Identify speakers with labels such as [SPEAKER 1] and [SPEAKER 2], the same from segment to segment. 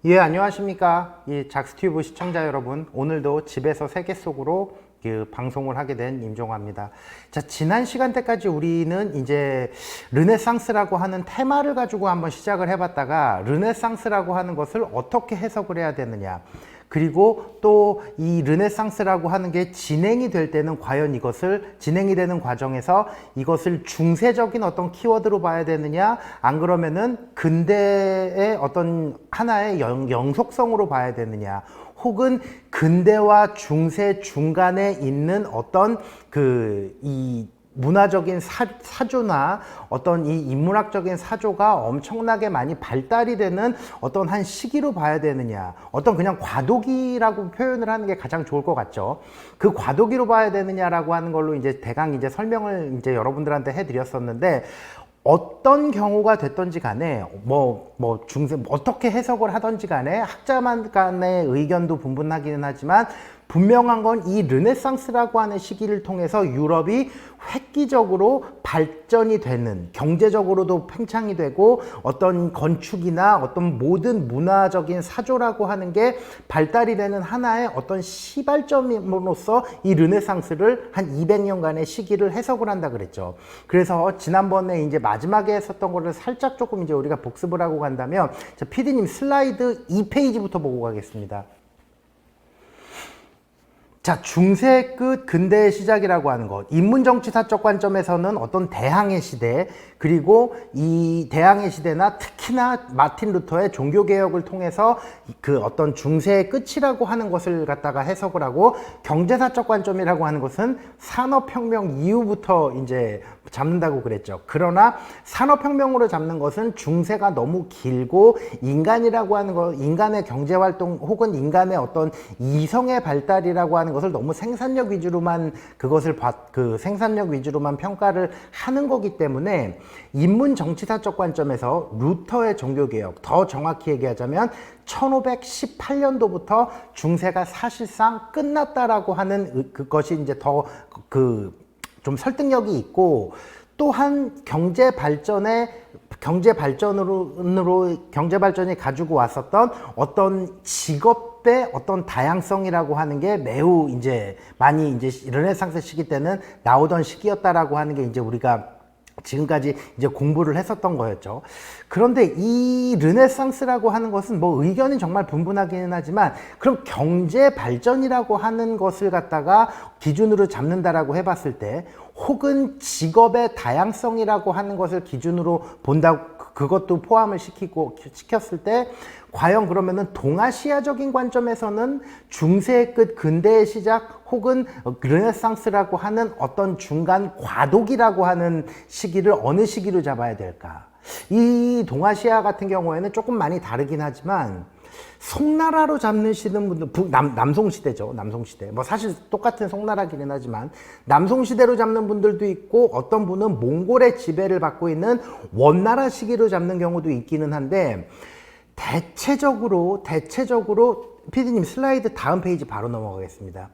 [SPEAKER 1] 예, 안녕하십니까. 이 작스튜브 시청자 여러분, 오늘도 집에서 세계 속으로 방송을 하게 된 임종화입니다. 자, 지난 시간대까지 우리는 이제 르네상스라고 하는 테마를 가지고 한번 시작을 해봤다가 르네상스라고 하는 것을 어떻게 해석을 해야 되느냐, 그리고 또 이 르네상스라고 하는 게 진행이 될 때는 과연 이것을 진행이 되는 과정에서 이것을 중세적인 어떤 키워드로 봐야 되느냐, 안 그러면은 근대의 어떤 하나의 영속성으로 봐야 되느냐, 혹은 근대와 중세 중간에 있는 어떤 이 문화적인 사조나 어떤 이 인문학적인 사조가 엄청나게 많이 발달이 되는 어떤 한 시기로 봐야 되느냐, 어떤 그냥 과도기라고 표현을 하는 게 가장 좋을 것 같죠. 그 과도기로 봐야 되느냐라고 하는 걸로 이제 대강 이제 설명을 이제 여러분들한테 해드렸었는데, 어떤 경우가 됐던지 간에 중세 어떻게 해석을 하던지 간에 학자만 간의 의견도 분분하기는 하지만, 분명한 건 이 르네상스라고 하는 시기를 통해서 유럽이 획기적으로 발전이 되는, 경제적으로도 팽창이 되고 어떤 건축이나 어떤 모든 문화적인 사조라고 하는 게 발달이 되는 하나의 어떤 시발점으로서 이 르네상스를 한 200년간의 시기를 해석을 한다 그랬죠. 그래서 지난번에 이제 마지막에 했었던 거를 살짝 조금 이제 우리가 복습을 하고 간다면, 자, PD님 슬라이드 2페이지부터 보고 가겠습니다. 자, 중세 끝 근대의 시작이라고 하는 것, 인문정치사적 관점에서는 어떤 대항해 시대, 그리고 이 대항해 시대나 특히나 마틴 루터의 종교개혁을 통해서 그 어떤 중세의 끝이라고 하는 것을 갖다가 해석을 하고, 경제사적 관점이라고 하는 것은 산업혁명 이후부터 이제 잡는다고 그랬죠. 그러나 산업혁명으로 잡는 것은 중세가 너무 길고, 인간이라고 하는 것, 인간의 경제활동 혹은 인간의 어떤 이성의 발달이라고 하는 것을 너무 생산력 위주로만 생산력 위주로만 평가를 하는 거기 때문에, 인문 정치사적 관점에서 루터의 종교개혁, 더 정확히 얘기하자면 1518년도부터 중세가 사실상 끝났다라고 하는 그것이 이제 더 좀 설득력이 있고, 또한 경제 발전이 가지고 왔었던 어떤 직업의 어떤 다양성이라고 하는 게 매우 이제 많이 이제 르네상스 시기 때는 나오던 시기였다라고 하는 게 이제 우리가 지금까지 이제 공부를 했었던 거였죠. 그런데 이 르네상스라고 하는 것은 뭐 의견이 정말 분분하기는 하지만, 그럼 경제 발전이라고 하는 것을 갖다가 기준으로 잡는다라고 해봤을 때, 혹은 직업의 다양성이라고 하는 것을 기준으로 본다고, 그것도 포함을 시켰을 때, 과연 그러면은 동아시아적인 관점에서는 중세의 끝 근대의 시작 혹은 르네상스라고 하는 어떤 중간 과도기라고 하는 시기를 어느 시기로 잡아야 될까? 이 동아시아 같은 경우에는 조금 많이 다르긴 하지만, 송나라로 잡으시는 분들, 남송시대죠. 남송시대. 뭐 사실 똑같은 송나라기는 하지만, 남송시대로 잡는 분들도 있고, 어떤 분은 몽골의 지배를 받고 있는 원나라 시기로 잡는 경우도 있기는 한데, 대체적으로 PD님 슬라이드 다음 페이지 바로 넘어가겠습니다.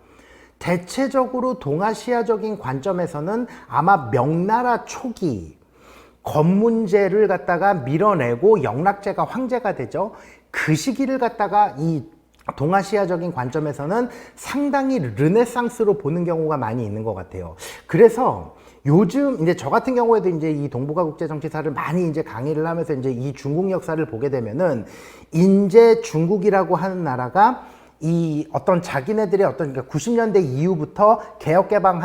[SPEAKER 1] 대체적으로 동아시아적인 관점에서는 아마 명나라 초기 건문제를 갖다가 밀어내고 영락제가 황제가 되죠. 그 시기를 갖다가 이 동아시아적인 관점에서는 상당히 르네상스로 보는 경우가 많이 있는 것 같아요. 그래서 요즘 이제 저 같은 경우에도 이제 이 동북아 국제 정치사를 많이 이제 강의를 하면서 이제 이 중국 역사를 보게 되면은, 이제 중국이라고 하는 나라가 이 어떤 자기네들의 어떤 90년대 이후부터 개혁개방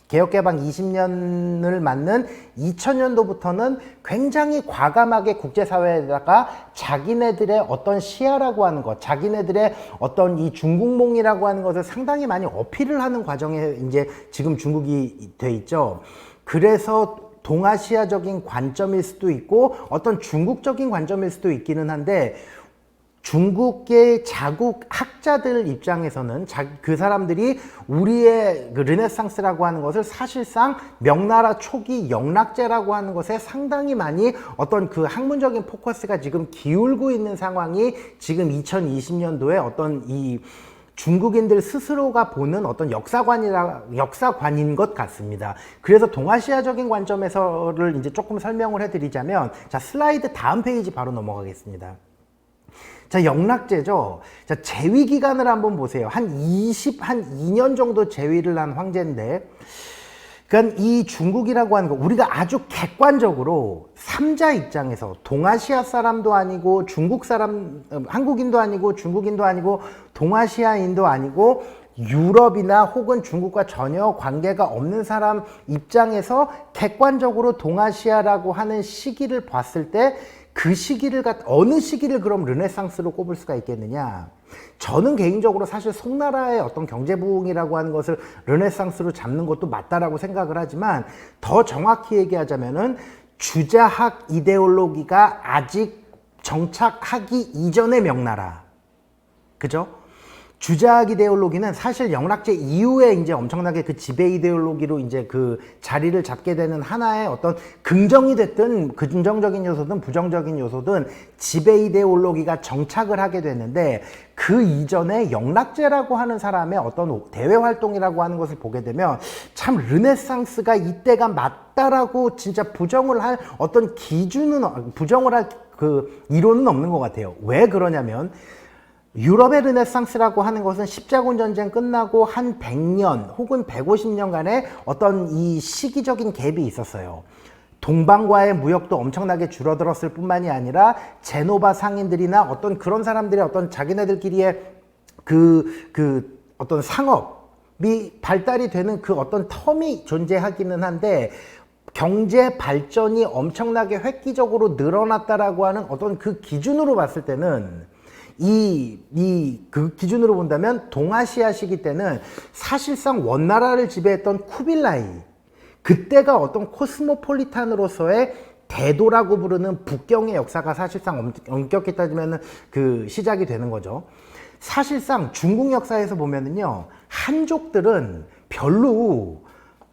[SPEAKER 1] 20년을 맞는 2000년도부터는 굉장히 과감하게 국제사회에다가 자기네들의 어떤 시야라고 하는 것, 자기네들의 어떤 이 중국몽이라고 하는 것을 상당히 많이 어필을 하는 과정에 이제 지금 중국이 돼 있죠. 그래서 동아시아적인 관점일 수도 있고 어떤 중국적인 관점일 수도 있기는 한데, 중국의 자국 학자들 입장에서는 그 사람들이 우리의 그 르네상스라고 하는 것을 사실상 명나라 초기 영락제라고 하는 것에 상당히 많이 어떤 그 학문적인 포커스가 지금 기울고 있는 상황이 지금 2020년도에 어떤 이 중국인들 스스로가 보는 어떤 역사관인 것 같습니다. 그래서 동아시아적인 관점에서를 이제 조금 설명을 해드리자면, 자, 슬라이드 다음 페이지 바로 넘어가겠습니다. 자, 영락제죠. 자, 재위 기간을 한번 보세요. 한 2년 정도 재위를 한 황제인데, 그러니까 이 중국이라고 하는 거 우리가 아주 객관적으로 삼자 입장에서 동아시아 사람도 아니고 중국 사람, 한국인도 아니고 중국인도 아니고 동아시아인도 아니고 유럽이나 혹은 중국과 전혀 관계가 없는 사람 입장에서 객관적으로 동아시아라고 하는 시기를 봤을 때 그 시기를 어느 시기를 그럼 르네상스로 꼽을 수가 있겠느냐? 저는 개인적으로 사실 송나라의 어떤 경제 부흥이라고 하는 것을 르네상스로 잡는 것도 맞다라고 생각을 하지만 더 정확히 얘기하자면은 주자학 이데올로기가 아직 정착하기 이전의 명나라. 그죠? 주자학 이데올로기는 사실 영락제 이후에 이제 엄청나게 그 지배 이데올로기로 이제 그 자리를 잡게 되는 하나의 어떤 긍정이 됐든 긍정적인 요소든 부정적인 요소든 지배 이데올로기가 정착을 하게 되는데 그 이전에 영락제라고 하는 사람의 어떤 대외 활동이라고 하는 것을 보게 되면 참 르네상스가 이때가 맞다라고 진짜 부정을 할 어떤 기준은 부정을 할 그 이론은 없는 것 같아요. 왜 그러냐면 유럽의 르네상스라고 하는 것은 십자군 전쟁 끝나고 한 100년 혹은 150년간의 어떤 이 시기적인 갭이 있었어요. 동방과의 무역도 엄청나게 줄어들었을 뿐만이 아니라 제노바 상인들이나 어떤 그런 사람들의 어떤 자기네들끼리의 어떤 상업이 발달이 되는 그 어떤 텀이 존재하기는 한데 경제 발전이 엄청나게 획기적으로 늘어났다라고 하는 어떤 그 기준으로 봤을 때는 그 기준으로 본다면 동아시아 시기 때는 사실상 원나라를 지배했던 쿠빌라이, 그때가 어떤 코스모폴리탄으로서의 대도라고 부르는 북경의 역사가 사실상 엄격히 따지면 그 시작이 되는 거죠. 사실상 중국 역사에서 보면은요, 한족들은 별로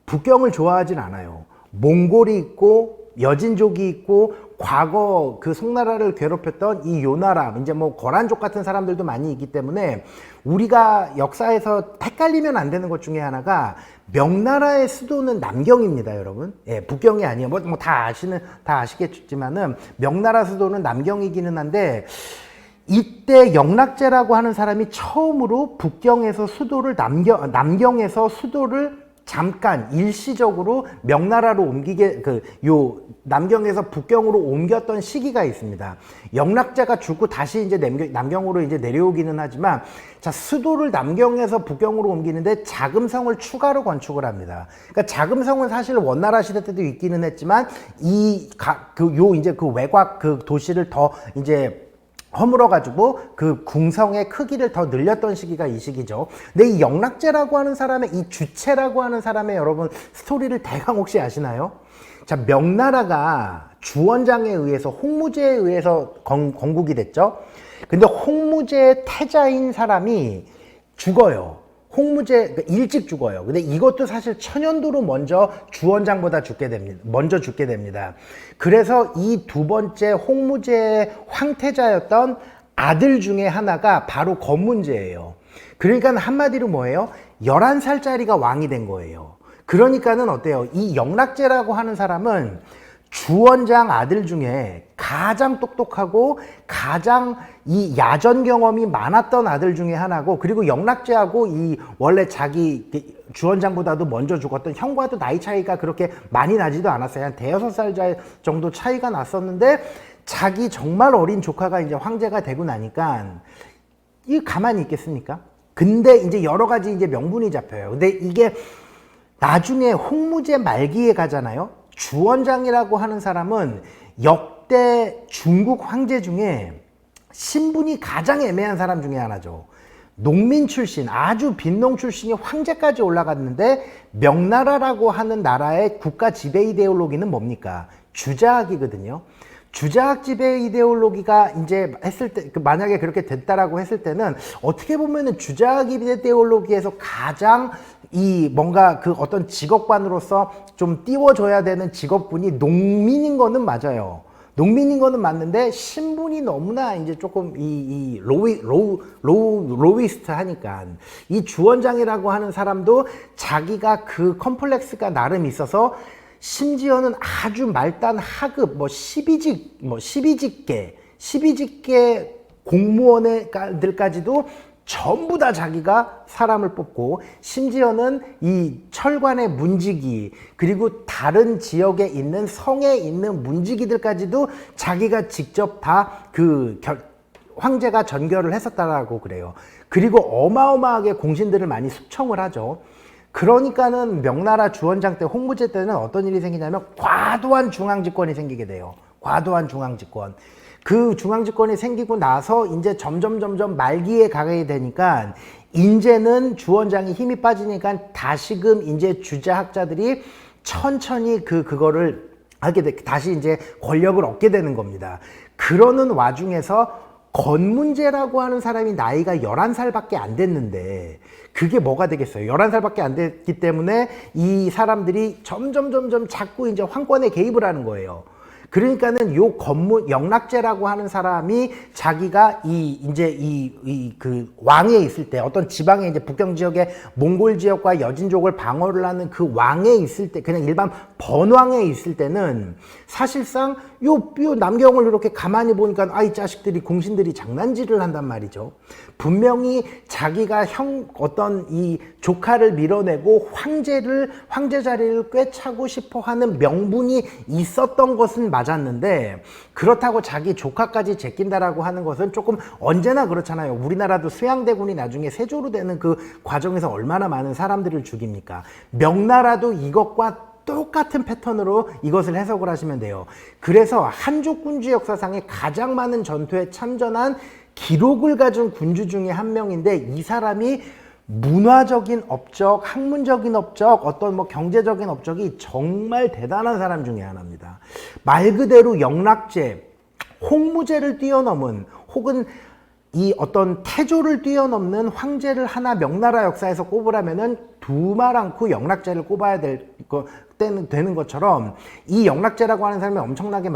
[SPEAKER 1] 북경을 좋아하진 않아요. 몽골이 있고 여진족이 있고 과거 그 송나라를 괴롭혔던 이 요나라, 이제 뭐 거란족 같은 사람들도 많이 있기 때문에 우리가 역사에서 헷갈리면 안 되는 것 중에 하나가 명나라의 수도는 남경입니다, 여러분. 예, 북경이 아니에요. 다 아시겠지만은 명나라 수도는 남경이기는 한데 이때 영락제라고 하는 사람이 처음으로 북경에서 수도를 남경에서 수도를 잠깐 일시적으로 명나라로 옮기게 남경에서 북경으로 옮겼던 시기가 있습니다. 영락제가 죽고 다시 이제 남경으로 이제 내려오기는 하지만 자, 수도를 남경에서 북경으로 옮기는데 자금성을 추가로 건축을 합니다. 그러니까 자금성은 사실 원나라 시대 때도 있기는 했지만 이제 그 외곽 그 도시를 더 이제 허물어가지고 그 궁성의 크기를 더 늘렸던 시기가 이 시기죠. 근데 이 영락제라고 하는 사람의 이 주체라고 하는 사람의 여러분 스토리를 대강 혹시 아시나요? 자, 명나라가 주원장에 의해서 홍무제에 의해서 건국이 됐죠. 근데 홍무제의 태자인 사람이 죽어요. 홍무제 일찍 죽어요. 근데 이것도 사실 천연도로 먼저 주원장보다 먼저 죽게 됩니다. 그래서 이 두 번째 홍무제의 황태자였던 아들 중에 하나가 바로 건문제예요. 그러니까 한마디로 뭐예요? 11살짜리가 왕이 된 거예요. 그러니까는 어때요? 이 영락제라고 하는 사람은 주원장 아들 중에 가장 똑똑하고 가장 이 야전 경험이 많았던 아들 중에 하나고, 그리고 영락제하고 이 원래 자기 주원장보다도 먼저 죽었던 형과도 나이 차이가 그렇게 많이 나지도 않았어요. 한 대여섯 살 정도 차이가 났었는데 자기 정말 어린 조카가 이제 황제가 되고 나니까 이 가만히 있겠습니까? 근데 이제 여러 가지 이제 명분이 잡혀요. 근데 이게 나중에 홍무제 말기에 가잖아요. 주원장이라고 하는 사람은 역대 중국 황제 중에 신분이 가장 애매한 사람 중에 하나죠. 농민 출신, 아주 빈농 출신이 황제까지 올라갔는데 명나라라고 하는 나라의 국가 지배 이데올로기는 뭡니까? 주자학이거든요. 주자학 지배 이데올로기가 이제 했을 때, 만약에 그렇게 됐다라고 했을 때는 어떻게 보면은 주자학 이데올로기에서 가장 뭔가 그 어떤 직업관으로서 좀 띄워줘야 되는 직업군이 농민인 거는 맞아요. 농민인 거는 맞는데 신분이 너무나 이제 조금 로위스트 하니까 이 주원장이라고 하는 사람도 자기가 그 컴플렉스가 나름 있어서 심지어는 아주 말단 하급 12직계 공무원들까지도 전부 다 자기가 사람을 뽑고, 심지어는 이 철관의 문지기, 그리고 다른 지역에 있는 성에 있는 문지기들까지도 자기가 직접 다 황제가 전결을 했었다라고 그래요. 그리고 어마어마하게 공신들을 많이 숙청을 하죠. 그러니까는 명나라 주원장 때, 홍무제 때는 어떤 일이 생기냐면 과도한 중앙집권이 생기게 돼요. 과도한 중앙집권. 그 중앙집권이 생기고 나서 이제 점점 말기에 가게 되니까, 이제는 주원장이 힘이 빠지니까 다시금 이제 주자학자들이 천천히 그거를 하게 다시 이제 권력을 얻게 되는 겁니다. 그러는 와중에서 건문제라고 하는 사람이 나이가 11살밖에 안 됐는데, 그게 뭐가 되겠어요? 11살밖에 안 됐기 때문에 이 사람들이 점점 자꾸 이제 황권에 개입을 하는 거예요. 그러니까는 요 영락제라고 하는 사람이 자기가 그 왕에 있을 때, 어떤 지방에 이제 북경 지역의 몽골 지역과 여진족을 방어를 하는 그 왕에 있을 때, 그냥 일반 번왕에 있을 때는 사실상 요 남경을 이렇게 가만히 보니까 이 자식들이, 공신들이 장난질을 한단 말이죠. 분명히 자기가 어떤 이 조카를 밀어내고 황제 자리를 꿰차고 싶어 하는 명분이 있었던 것은 맞았는데, 그렇다고 자기 조카까지 제낀다라고 하는 것은 조금, 언제나 그렇잖아요. 우리나라도 수양대군이 나중에 세조로 되는 그 과정에서 얼마나 많은 사람들을 죽입니까? 명나라도 이것과 똑같은 패턴으로 이것을 해석을 하시면 돼요. 그래서 한족 군주 역사상에 가장 많은 전투에 참전한 기록을 가진 군주 중에 한 명인데, 이 사람이 문화적인 업적, 학문적인 업적, 어떤 경제적인 업적이 정말 대단한 사람 중에 하나입니다. 말 그대로 영락제, 홍무제를 뛰어넘은, 혹은 이 어떤 태조를 뛰어넘는 황제를 하나 명나라 역사에서 꼽으라면은 두말 않고 영락제를 꼽아야 되는 것처럼, 이 영락제라고 하는 사람이 엄청나게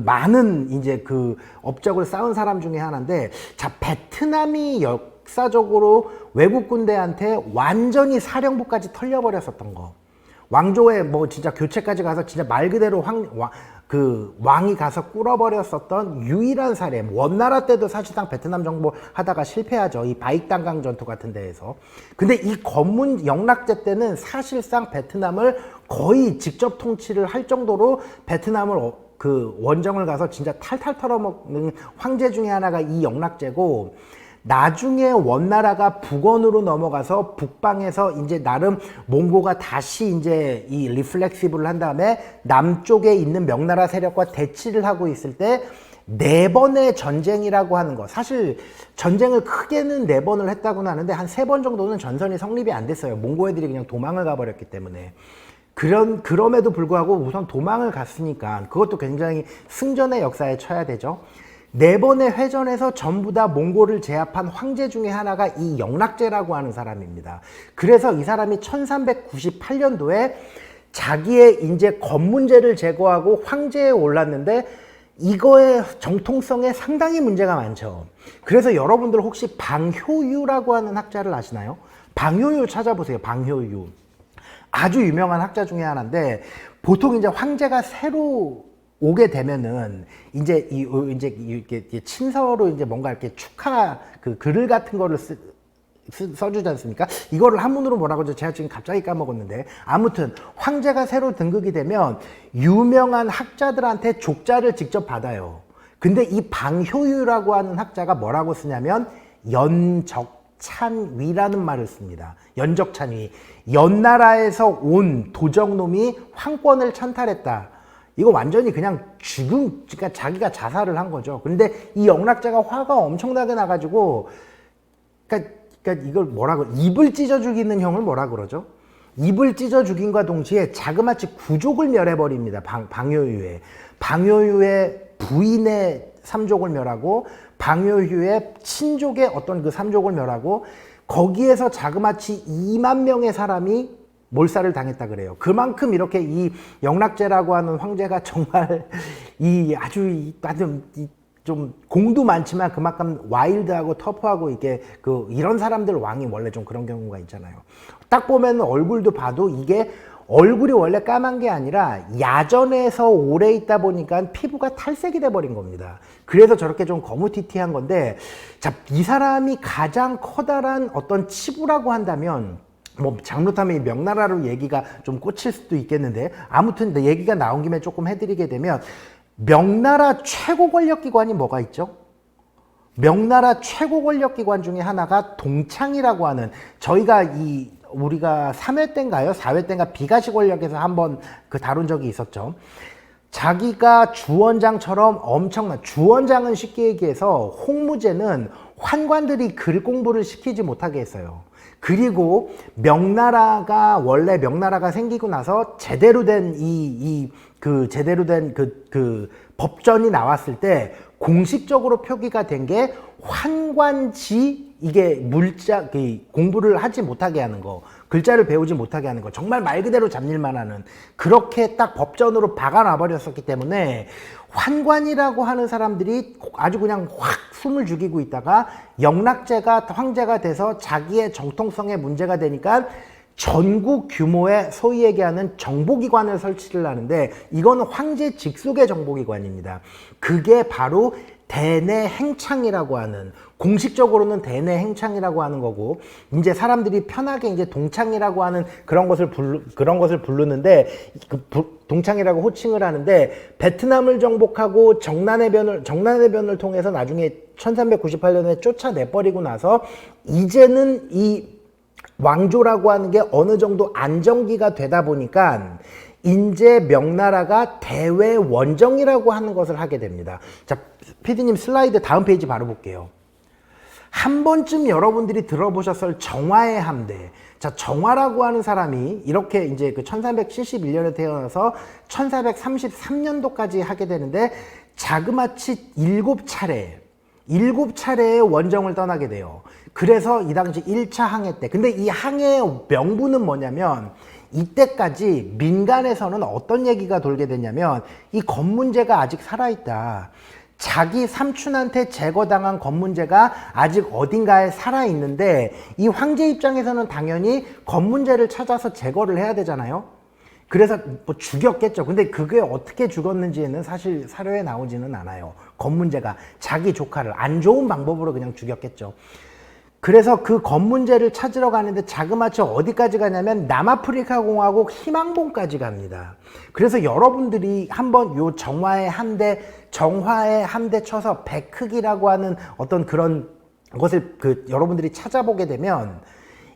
[SPEAKER 1] 많은 이제 그 업적을 쌓은 사람 중에 하나인데, 자, 베트남이 역사적으로 외국 군대한테 완전히 사령부까지 털려버렸었던 거. 왕조의 진짜 교체까지 가서 진짜 말 그대로 왕이 가서 꿇어버렸었던 유일한 사례. 원나라 때도 사실상 베트남 정복하다가 실패하죠. 이 바익단강 전투 같은 데에서. 근데 이 영락제 때는 사실상 베트남을 거의 직접 통치를 할 정도로 베트남을 원정을 가서 진짜 탈탈 털어먹는 황제 중에 하나가 이 영락제고, 나중에 원나라가 북원으로 넘어가서 북방에서 이제 나름 몽고가 다시 이제 이 리플렉시브를 한 다음에 남쪽에 있는 명나라 세력과 대치를 하고 있을 때, 4번의 전쟁이라고 하는 거, 사실 전쟁을 크게는 4번을 했다고는 하는데 한 3번 정도는 전선이 성립이 안 됐어요. 몽고 애들이 그냥 도망을 가버렸기 때문에. 그럼에도 불구하고 우선 도망을 갔으니까 그것도 굉장히 승전의 역사에 쳐야 되죠. 4번의 회전에서 전부 다 몽골을 제압한 황제 중에 하나가 이 영락제라고 하는 사람입니다. 그래서 이 사람이 1398년도에 자기의 이제 건문제를 제거하고 황제에 올랐는데, 이거의 정통성에 상당히 문제가 많죠. 그래서 여러분들 혹시 방효유라고 하는 학자를 아시나요? 방효유 찾아보세요. 방효유. 아주 유명한 학자 중에 하나인데, 보통 이제 황제가 새로 오게 되면은 이제 이렇게 친서로 이제 뭔가 이렇게 축하 글을 같은 거를 써주지 않습니까? 이거를 한문으로 뭐라고 하죠? 제가 지금 갑자기 까먹었는데, 아무튼 황제가 새로 등극이 되면 유명한 학자들한테 족자를 직접 받아요. 근데 이 방효유라고 하는 학자가 뭐라고 쓰냐면 연적찬위라는 말을 씁니다. 연적찬위. 연나라에서 온 도적놈이 황권을 찬탈했다. 이거 완전히 그냥 그러니까 자기가 자살을 한 거죠. 근데 이 영락제가 화가 엄청나게 나가지고, 그러니까 이걸 입을 찢어 죽이는 형을 뭐라 그러죠? 입을 찢어 죽인과 동시에 자그마치 구족을 멸해버립니다. 방효유의 부인의 3족을 멸하고, 방효유의 친족의 어떤 그 3족을 멸하고, 거기에서 자그마치 2만 명의 사람이 몰살을 당했다 그래요. 그만큼 이렇게 이 영락제라고 하는 황제가 정말 좀 공도 많지만 그만큼 와일드하고 터프하고 이런 사람들 왕이 원래 좀 그런 경우가 있잖아요. 딱 보면 얼굴도 봐도 이게 얼굴이 원래 까만 게 아니라 야전에서 오래 있다 보니까 피부가 탈색이 돼 버린 겁니다. 그래서 저렇게 좀 거무튀튀한 건데, 자, 이 사람이 가장 커다란 어떤 치부라고 한다면, 뭐 잘못하면 이 명나라로 얘기가 좀 꽂힐 수도 있겠는데, 아무튼 얘기가 나온 김에 조금 해드리게 되면, 명나라 최고 권력 기관이 뭐가 있죠? 명나라 최고 권력 기관 중에 하나가 동창이라고 하는, 저희가 우리가 3회 때인가요? 4회 때인가 비가시 권력에서 한번 다룬 적이 있었죠. 자기가 주원장처럼 엄청난, 주원장은 쉽게 얘기해서 홍무제는 환관들이 글 공부를 시키지 못하게 했어요. 그리고 명나라가, 원래 명나라가 생기고 나서 제대로 된 제대로 된 법전이 나왔을 때 공식적으로 표기가 된 게 환관지, 이게 물자, 공부를 하지 못하게 하는 거, 글자를 배우지 못하게 하는 거, 정말 말 그대로 잡일만 하는, 그렇게 딱 법전으로 박아놔 버렸었기 때문에 환관이라고 하는 사람들이 아주 그냥 확 숨을 죽이고 있다가 영락제가 황제가 돼서 자기의 정통성에 문제가 되니까 전국 규모의 소위 얘기하는 정보기관을 설치를 하는데, 이거는 황제 직속의 정보기관입니다. 그게 바로 대내행창이라고 하는, 공식적으로는 대내행창이라고 하는 거고, 이제 사람들이 편하게 이제 동창이라고 하는 그런 것을 부르는데, 동창이라고 호칭을 하는데, 베트남을 정복하고 정난해변을 통해서 나중에 1398년에 쫓아내버리고 나서 이제는 이 왕조라고 하는 게 어느 정도 안정기가 되다 보니까 인제 명나라가 대외 원정이라고 하는 것을 하게 됩니다. 자, 피디님 슬라이드 다음 페이지 바로 볼게요. 한 번쯤 여러분들이 들어보셨을 정화의 함대. 자, 정화라고 하는 사람이 이렇게 이제 1371년에 태어나서 1433년도까지 하게 되는데, 자그마치 7차례의 원정을 떠나게 돼요. 그래서 이 당시 1차 항해 때, 근데 이 항해의 명분은 뭐냐면, 이때까지 민간에서는 어떤 얘기가 돌게 됐냐면, 이 건문제가 아직 살아있다. 자기 삼촌한테 제거당한 건문제가 아직 어딘가에 살아있는데, 이 황제 입장에서는 당연히 건문제를 찾아서 제거를 해야 되잖아요. 그래서 뭐 죽였겠죠. 근데 그게 어떻게 죽었는지는 사실 사료에 나오지는 않아요. 건문제가 자기 조카를 안 좋은 방법으로 그냥 죽였겠죠. 그래서 그 건문제를 찾으러 가는데 자그마치 어디까지 가냐면 남아프리카 공화국 희망봉까지 갑니다. 그래서 여러분들이 한번 요 정화의 함대 쳐서 백흑이라고 하는 어떤 그런 것을 여러분들이 찾아보게 되면,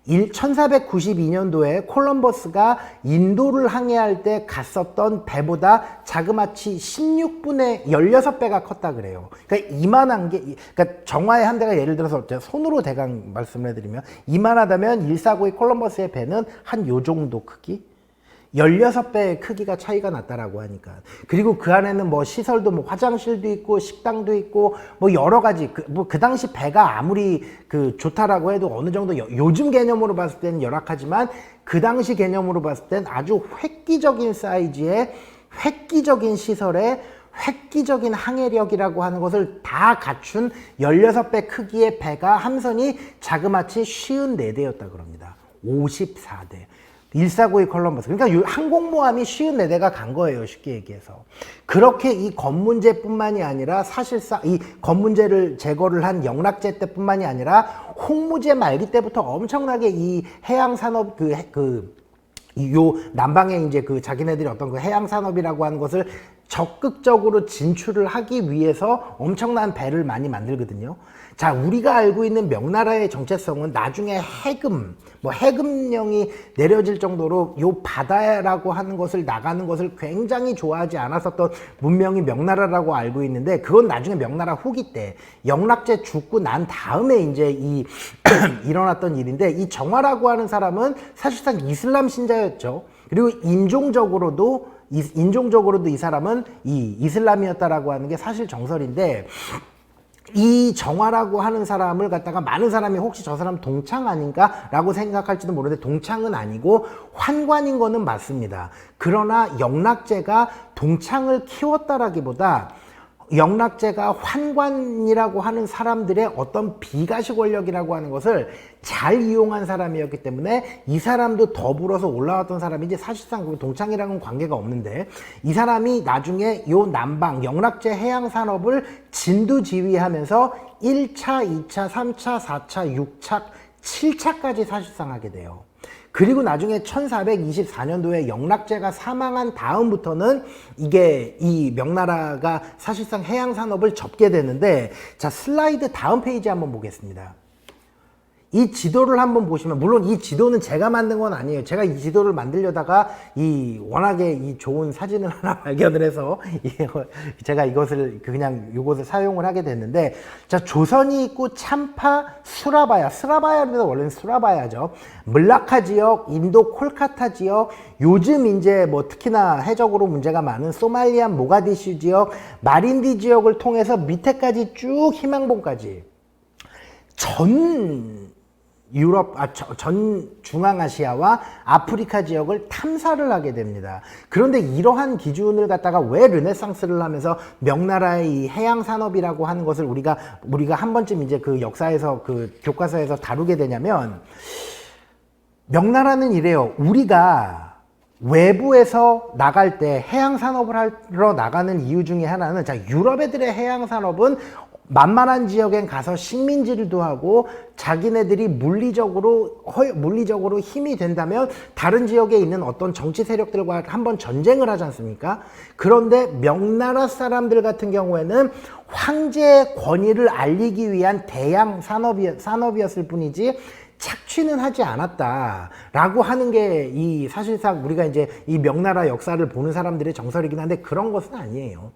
[SPEAKER 1] 1492년도에 콜럼버스가 인도를 항해할 때 갔었던 배보다 자그마치 16배가 컸다 그래요. 그러니까 이만한 게, 그러니까 정화의 함대가 예를 들어서 손으로 대강 말씀을 해드리면, 이만하다면 1492 콜럼버스의 배는 한 요 정도 크기? 16배의 크기가 차이가 났다라고 하니까. 그리고 그 안에는 뭐 시설도 뭐 화장실도 있고 식당도 있고 뭐 여러 가지, 그 당시 배가 아무리 좋다라고 해도 어느 정도 요즘 개념으로 봤을 때는 열악하지만, 그 당시 개념으로 봤을 땐 아주 획기적인 사이즈의 획기적인 시설에 획기적인 항해력이라고 하는 것을 다 갖춘 16배 크기의 배가, 함선이 자그마치 54대였다 그럽니다. 54대. 1492 콜럼버스. 그러니까 항공모함이 54대가 간 거예요, 쉽게 얘기해서. 그렇게 이 건문제뿐만이 아니라, 사실상 이 건문제를 제거를 한 영락제 때뿐만이 아니라 홍무제 말기 때부터 엄청나게 이 해양산업 요 남방에 이제 자기네들이 어떤 해양산업이라고 하는 것을 적극적으로 진출을 하기 위해서 엄청난 배를 많이 만들거든요. 자, 우리가 알고 있는 명나라의 정체성은 나중에 해금령이 내려질 정도로 요 바다라고 하는 것을, 나가는 것을 굉장히 좋아하지 않았었던 문명이 명나라라고 알고 있는데, 그건 나중에 명나라 후기 때 영락제 죽고 난 다음에 이제 일어났던 일인데, 이 정화라고 하는 사람은 사실상 이슬람 신자였죠. 그리고 인종적으로도 이 사람은 이슬람이었다라고 하는 게 사실 정설인데, 이 정화라고 하는 사람을 갖다가 많은 사람이 혹시 저 사람 동창 아닌가 라고 생각할지도 모르는데, 동창은 아니고 환관인 거는 맞습니다. 그러나 영락제가 동창을 키웠다라기보다 영락제가 환관이라고 하는 사람들의 어떤 비가시 권력이라고 하는 것을 잘 이용한 사람이었기 때문에 이 사람도 더불어서 올라왔던 사람이지 사실상 동창이랑은 관계가 없는데 이 사람이 나중에 요 남방 영락제 해양산업을 진두지휘하면서 1차, 2차, 3차, 4차, 6차, 7차까지 사실상 하게 돼요. 그리고 나중에 1424년도에 영락제가 사망한 다음부터는 이게 이 명나라가 사실상 해양산업을 접게 되는데, 자, 슬라이드 다음 페이지 한번 보겠습니다. 이 지도를 한번 보시면, 물론 이 지도는 제가 만든 건 아니에요. 제가 이 지도를 만들려다가 워낙에 이 좋은 사진을 하나 발견을 해서 제가 이것을 그냥 이것을 사용을 하게 됐는데, 자, 조선이 있고 참파, 스라바야는 원래는 수라바야죠. 물라카 지역, 인도 콜카타 지역, 요즘 이제 뭐 특히나 해적으로 문제가 많은 소말리아 모가디슈 지역, 마린디 지역을 통해서 밑에까지 쭉 희망봉까지 전 중앙아시아와 아프리카 지역을 탐사를 하게 됩니다. 그런데 이러한 기준을 갖다가 왜 르네상스를 하면서 명나라의 이 해양산업이라고 하는 것을 우리가 한 번쯤 이제 그 역사에서 그 교과서에서 다루게 되냐면, 명나라는 이래요. 우리가 외부에서 나갈 때 해양산업을 하러 나가는 이유 중에 하나는, 자, 유럽 애들의 해양산업은 만만한 지역엔 가서 식민지를도 하고 자기네들이 물리적으로 힘이 된다면 다른 지역에 있는 어떤 정치 세력들과 한번 전쟁을 하지 않습니까? 그런데 명나라 사람들 같은 경우에는 황제의 권위를 알리기 위한 대양 산업이었을 뿐이지 착취는 하지 않았다라고 하는 게 이 사실상 우리가 이제 이 명나라 역사를 보는 사람들의 정설이긴 한데, 그런 것은 아니에요.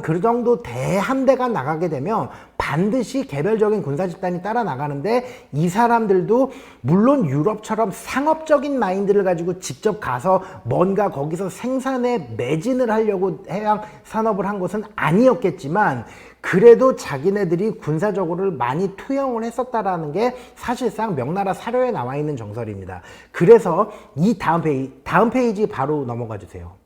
[SPEAKER 1] 그 정도 대함대가 나가게 되면 반드시 개별적인 군사 집단이 따라 나가는데, 이 사람들도 물론 유럽처럼 상업적인 마인드를 가지고 직접 가서 뭔가 거기서 생산에 매진을 하려고 해양 산업을 한 것은 아니었겠지만, 그래도 자기네들이 군사적으로 많이 투영을 했었다라는 게 사실상 명나라 사료에 나와 있는 정설입니다. 그래서 이 다음 페이지 바로 넘어가 주세요.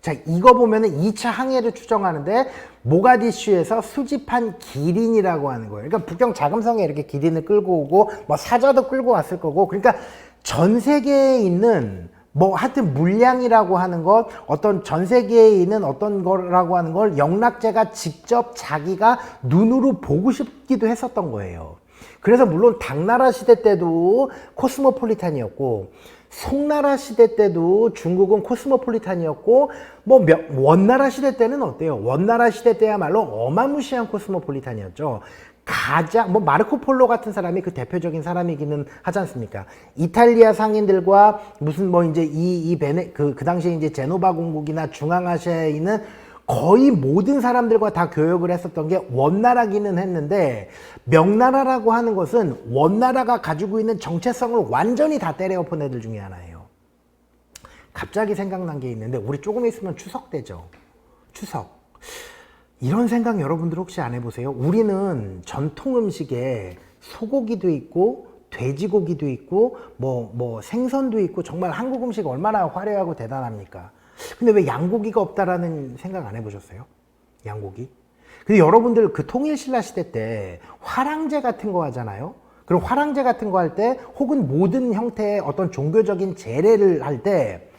[SPEAKER 1] 자, 이거 보면은 2차 항해를 추정하는데, 모가디슈에서 수집한 기린이라고 하는 거예요. 그러니까 북경 자금성에 이렇게 기린을 끌고 오고, 뭐 사자도 끌고 왔을 거고, 그러니까 전 세계에 있는 뭐 하여튼 물량이라고 하는 것, 어떤 전 세계에 있는 어떤 거라고 하는 걸 영락제가 직접 자기가 눈으로 보고 싶기도 했었던 거예요. 그래서 물론 당나라 시대 때도 코스모폴리탄이었고, 송나라 시대 때도 중국은 코스모폴리탄이었고, 뭐 원나라 시대 때는 어때요? 원나라 시대 때야말로 어마무시한 코스모폴리탄이었죠. 가장 마르코 폴로 같은 사람이 그 대표적인 사람이기는 하지 않습니까? 이탈리아 상인들과 무슨 이제 그 당시에 이제 제노바 공국이나 중앙아시아에 있는 거의 모든 사람들과 다 교역을 했었던 게 원나라기는 했는데, 명나라라고 하는 것은 원나라가 가지고 있는 정체성을 완전히 다 때려엎은 애들 중에 하나예요. 갑자기 생각난 게 있는데, 우리 조금 있으면 추석 되죠. 추석. 이런 생각 여러분들 혹시 안 해보세요? 우리는 전통 음식에 소고기도 있고 돼지고기도 있고 뭐 생선도 있고, 정말 한국 음식 얼마나 화려하고 대단합니까? 근데 왜 양고기가 없다라는 생각 안 해보셨어요? 양고기? 근데 여러분들 그 통일신라 시대 때 화랑제 같은 거 하잖아요? 그럼 화랑제 같은 거 할 때, 혹은 모든 형태의 어떤 종교적인 제례를 할 때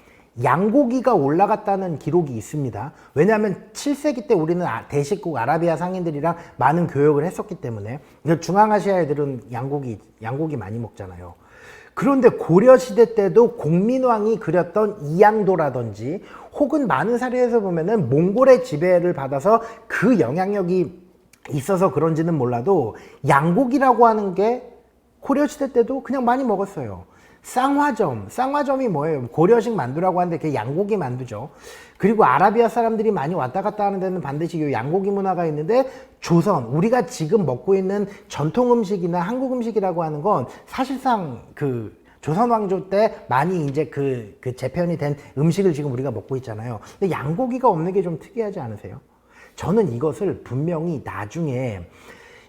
[SPEAKER 1] 양고기가 올라갔다는 기록이 있습니다. 왜냐하면 7세기 때 우리는 대식국 아라비아 상인들이랑 많은 교역을 했었기 때문에. 중앙아시아 애들은 양고기 많이 먹잖아요. 그런데 고려시대 때도 공민왕이 그렸던 이양도라든지, 혹은 많은 사례에서 보면은 몽골의 지배를 받아서 그 영향력이 있어서 그런지는 몰라도 양고기라고 하는 게 고려시대 때도 그냥 많이 먹었어요. 쌍화점이 뭐예요? 고려식 만두라고 하는데 그게 양고기 만두죠. 그리고 아라비아 사람들이 많이 왔다 갔다 하는 데는 반드시 이 양고기 문화가 있는데, 조선, 우리가 지금 먹고 있는 전통 음식이나 한국 음식이라고 하는 건 사실상 그 조선 왕조 때 많이 이제 그 재편이 된 음식을 지금 우리가 먹고 있잖아요. 근데 양고기가 없는 게 좀 특이하지 않으세요? 저는 이것을 분명히 나중에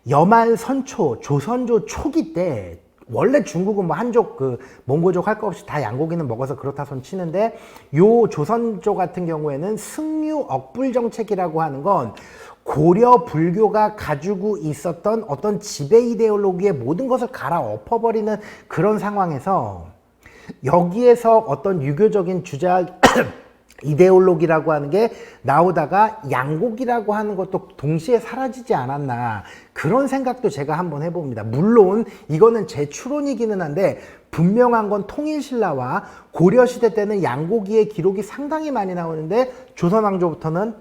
[SPEAKER 1] 여말 선초, 조선조 초기 때 원래 중국은 뭐 한족, 몽고족 할 거 없이 다 양고기는 먹어서 그렇다 손 치는데, 요 조선족 같은 경우에는 승유 억불 정책이라고 하는 건 고려 불교가 가지고 있었던 어떤 지배 이데올로기의 모든 것을 갈아엎어버리는 그런 상황에서 여기에서 어떤 유교적인 주자 이데올로기라고 하는 게 나오다가 양곡이라고 하는 것도 동시에 사라지지 않았나, 그런 생각도 제가 한번 해봅니다. 물론 이거는 제 추론이기는 한데 분명한 건 통일신라와 고려시대 때는 양고기의 기록이 상당히 많이 나오는데 조선왕조부터는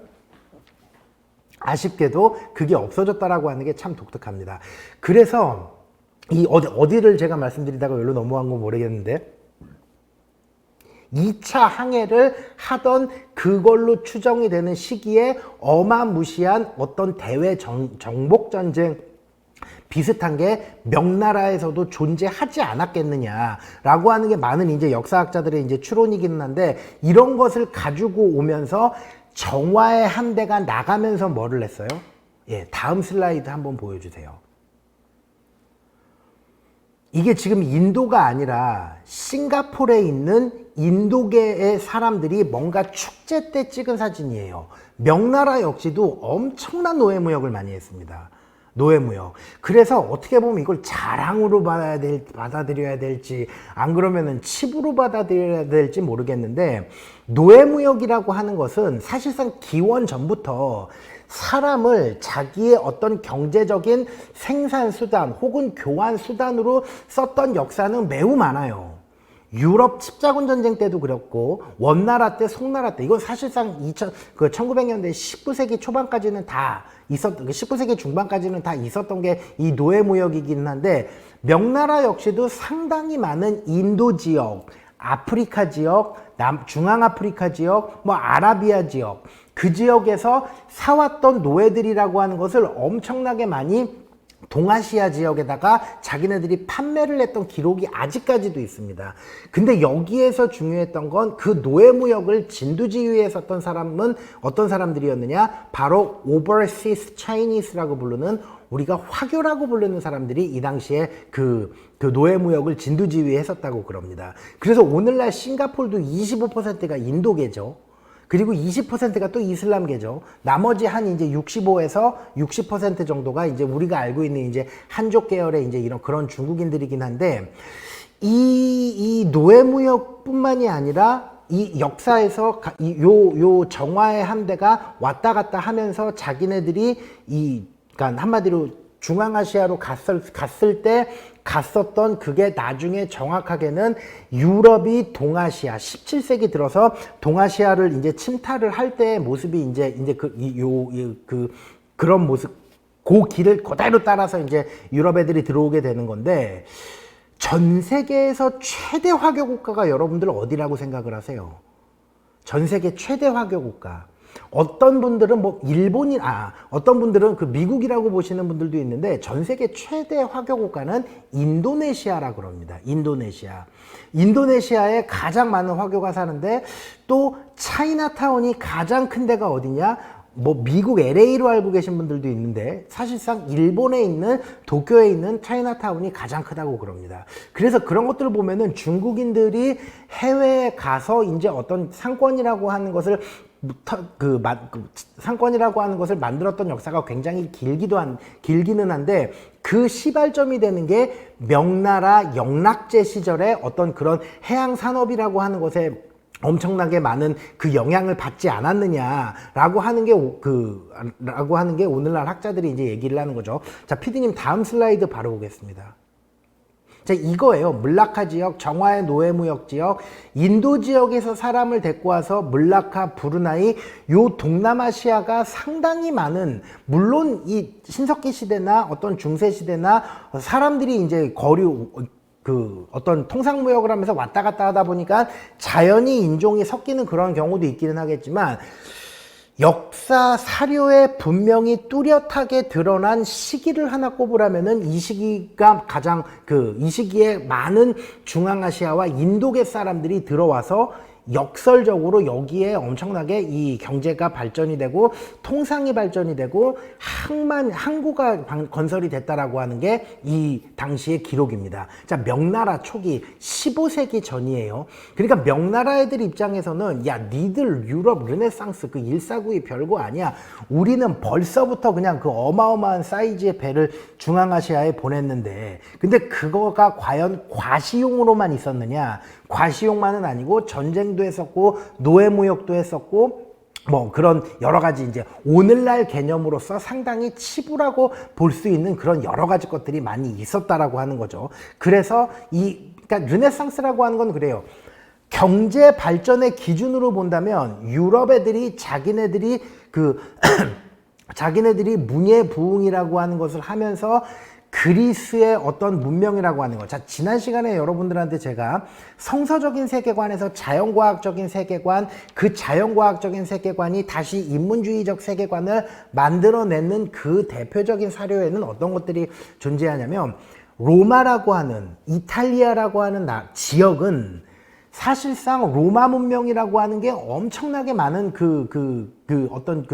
[SPEAKER 1] 아쉽게도 그게 없어졌다라고 하는 게 참 독특합니다. 그래서 이 어디를 제가 말씀드리다가 여기로 넘어간 건 모르겠는데, 2차 항해를 하던 그걸로 추정이 되는 시기에 어마무시한 어떤 대외 정복전쟁 비슷한 게 명나라에서도 존재하지 않았겠느냐라고 하는 게 많은 이제 역사학자들의 이제 추론이기는 한데, 이런 것을 가지고 오면서 정화의 함대가 나가면서 뭐를 했어요? 예, 다음 슬라이드 한번 보여주세요. 이게 지금 인도가 아니라 싱가포르에 있는 인도계의 사람들이 뭔가 축제 때 찍은 사진이에요. 명나라 역시도 엄청난 노예무역을 많이 했습니다. 노예무역. 그래서 어떻게 보면 이걸 자랑으로 받아들여야 될지, 안 그러면은 칩으로 받아들여야 될지 모르겠는데, 노예무역이라고 하는 것은 사실상 기원 전부터 사람을 자기의 어떤 경제적인 생산수단 혹은 교환수단으로 썼던 역사는 매우 많아요. 유럽 십자군 전쟁 때도 그랬고, 원나라 때, 송나라 때, 이건 사실상 1900년대 19세기 초반까지는 다 19세기 중반까지는 다 있었던 게 이 노예무역이긴 한데, 명나라 역시도 상당히 많은 인도 지역, 아프리카 지역, 중앙아프리카 지역, 뭐 아라비아 지역, 그 지역에서 사왔던 노예들이라고 하는 것을 엄청나게 많이 동아시아 지역에다가 자기네들이 판매를 했던 기록이 아직까지도 있습니다. 근데 여기에서 중요했던 건 그 노예무역을 진두지휘에 섰던 사람은 어떤 사람들이었느냐? 바로 Overseas Chinese라고 부르는, 우리가 화교라고 부르는 사람들이 이 당시에 그 노예무역을 진두지휘했었다고 그럽니다. 그래서 오늘날 싱가포르도 25%가 인도계죠. 그리고 20%가 또 이슬람계죠. 나머지 한 이제 65에서 60% 정도가 이제 우리가 알고 있는 이제 한족 계열의 이제 이런 그런 중국인들이긴 한데, 이 노예무역뿐만이 아니라 이 역사에서 요 정화의 함대가 왔다 갔다 하면서 자기네들이 그러니까 한마디로 중앙아시아로 갔을 때 갔었던, 그게 나중에 정확하게는 유럽이 동아시아 17세기 들어서 동아시아를 이제 침탈을 할 때의 모습이 이제 그런 모습, 그 길을 그대로 따라서 이제 유럽 애들이 들어오게 되는 건데, 전 세계에서 최대 화교 국가가 여러분들 어디라고 생각을 하세요? 전 세계 최대 화교 국가. 어떤 분들은 뭐 어떤 분들은 그 미국이라고 보시는 분들도 있는데, 전 세계 최대 화교 국가는 인도네시아라고 그럽니다. 인도네시아에 가장 많은 화교가 사는데, 또 차이나타운이 가장 큰 데가 어디냐? 뭐 미국 LA로 알고 계신 분들도 있는데, 사실상 일본에 있는 도쿄에 있는 차이나타운이 가장 크다고 그럽니다. 그래서 그런 것들을 보면은 중국인들이 해외에 가서 이제 어떤 상권이라고 하는 것을 상권이라고 하는 것을 만들었던 역사가 굉장히 길기는 한데, 그 시발점이 되는 게 명나라 영락제 시절에 어떤 그런 해양 산업이라고 하는 것에 엄청나게 많은 그 영향을 받지 않았느냐라고 하는 게 오늘날 학자들이 이제 얘기를 하는 거죠. 자, PD님 다음 슬라이드 바로 보겠습니다. 자, 이거예요. 물라카 지역, 정화의 노예무역 지역, 인도 지역에서 사람을 데리고 와서 물라카, 브루나이, 요 동남아시아가 상당히 많은, 물론 이 신석기 시대나 어떤 중세 시대나 사람들이 이제 어떤 통상무역을 하면서 왔다 갔다 하다 보니까 자연히 인종이 섞이는 그런 경우도 있기는 하겠지만, 역사 사료에 분명히 뚜렷하게 드러난 시기를 하나 꼽으라면은 이 시기가 이 시기에 많은 중앙아시아와 인도계 사람들이 들어와서 역설적으로 여기에 엄청나게 이 경제가 발전이 되고 통상이 발전이 되고 항구가 건설이 됐다라고 하는 게 이 당시의 기록입니다. 자, 명나라 초기 15세기 전이에요. 그러니까 명나라 애들 입장에서는 야, 니들 유럽 르네상스 그 149이 별거 아니야. 우리는 벌써부터 그냥 그 어마어마한 사이즈의 배를 중앙아시아에 보냈는데, 근데 그거가 과연 과시용으로만 있었느냐? 과시용만은 아니고 전쟁도 했었고 노예무역도 했었고 뭐 그런 여러 가지 이제 오늘날 개념으로서 상당히 치부라고 볼 수 있는 그런 여러 가지 것들이 많이 있었다라고 하는 거죠. 그래서 그러니까 르네상스라고 하는 건 그래요. 경제 발전의 기준으로 본다면 유럽 애들이 자기네들이 자기네들이 문예부흥이라고 하는 것을 하면서 그리스의 어떤 문명이라고 하는 것. 자, 지난 시간에 여러분들한테 제가 성서적인 세계관에서 자연과학적인 세계관, 그 자연과학적인 세계관이 다시 인문주의적 세계관을 만들어내는 그 대표적인 사료에는 어떤 것들이 존재하냐면, 로마라고 하는, 이탈리아라고 하는 지역은 사실상 로마 문명이라고 하는 게 엄청나게 많은 어떤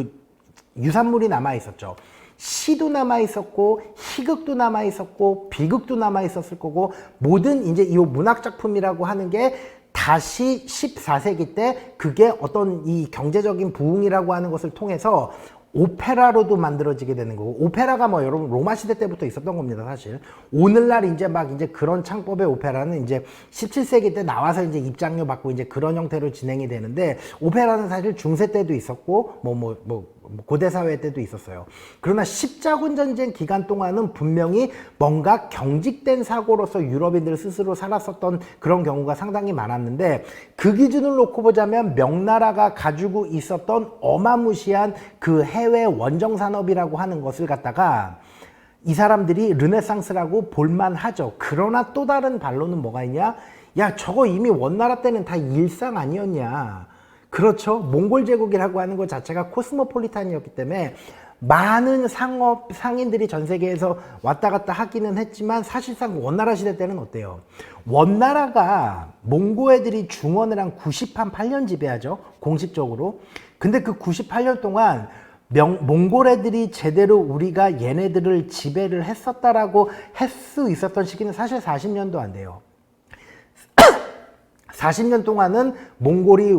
[SPEAKER 1] 유산물이 남아 있었죠. 시도 남아 있었고 희극도 남아 있었고 비극도 남아 있었을 거고, 모든 이제 이 문학 작품이라고 하는 게 다시 14세기 때 그게 어떤 이 경제적인 부흥이라고 하는 것을 통해서 오페라로도 만들어지게 되는 거고, 오페라가 뭐 여러분 로마 시대 때부터 있었던 겁니다, 사실. 오늘날 이제 막 이제 그런 창법의 오페라는 이제 17세기 때 나와서 이제 입장료 받고 이제 그런 형태로 진행이 되는데, 오페라는 사실 중세 때도 있었고 고대 사회 때도 있었어요. 그러나 십자군 전쟁 기간 동안은 분명히 뭔가 경직된 사고로서 유럽인들 스스로 살았었던 그런 경우가 상당히 많았는데, 그 기준을 놓고 보자면 명나라가 가지고 있었던 어마무시한 그 해외 원정 산업이라고 하는 것을 갖다가 이 사람들이 르네상스라고 볼만하죠. 그러나 또 다른 반론은 뭐가 있냐? 야, 저거 이미 원나라 때는 다 일상 아니었냐? 그렇죠. 몽골 제국이라고 하는 것 자체가 코스모폴리탄이었기 때문에 많은 상인들이 전 세계에서 왔다 갔다 하기는 했지만, 사실상 원나라 시대 때는 어때요? 원나라가 몽고 애들이 중원을 한 98년 지배하죠, 공식적으로. 근데 그 98년 동안 몽골 애들이 제대로 우리가 얘네들을 지배를 했었다라고 할 수 있었던 시기는 사실 40년도 안 돼요. 40년 동안은 몽골이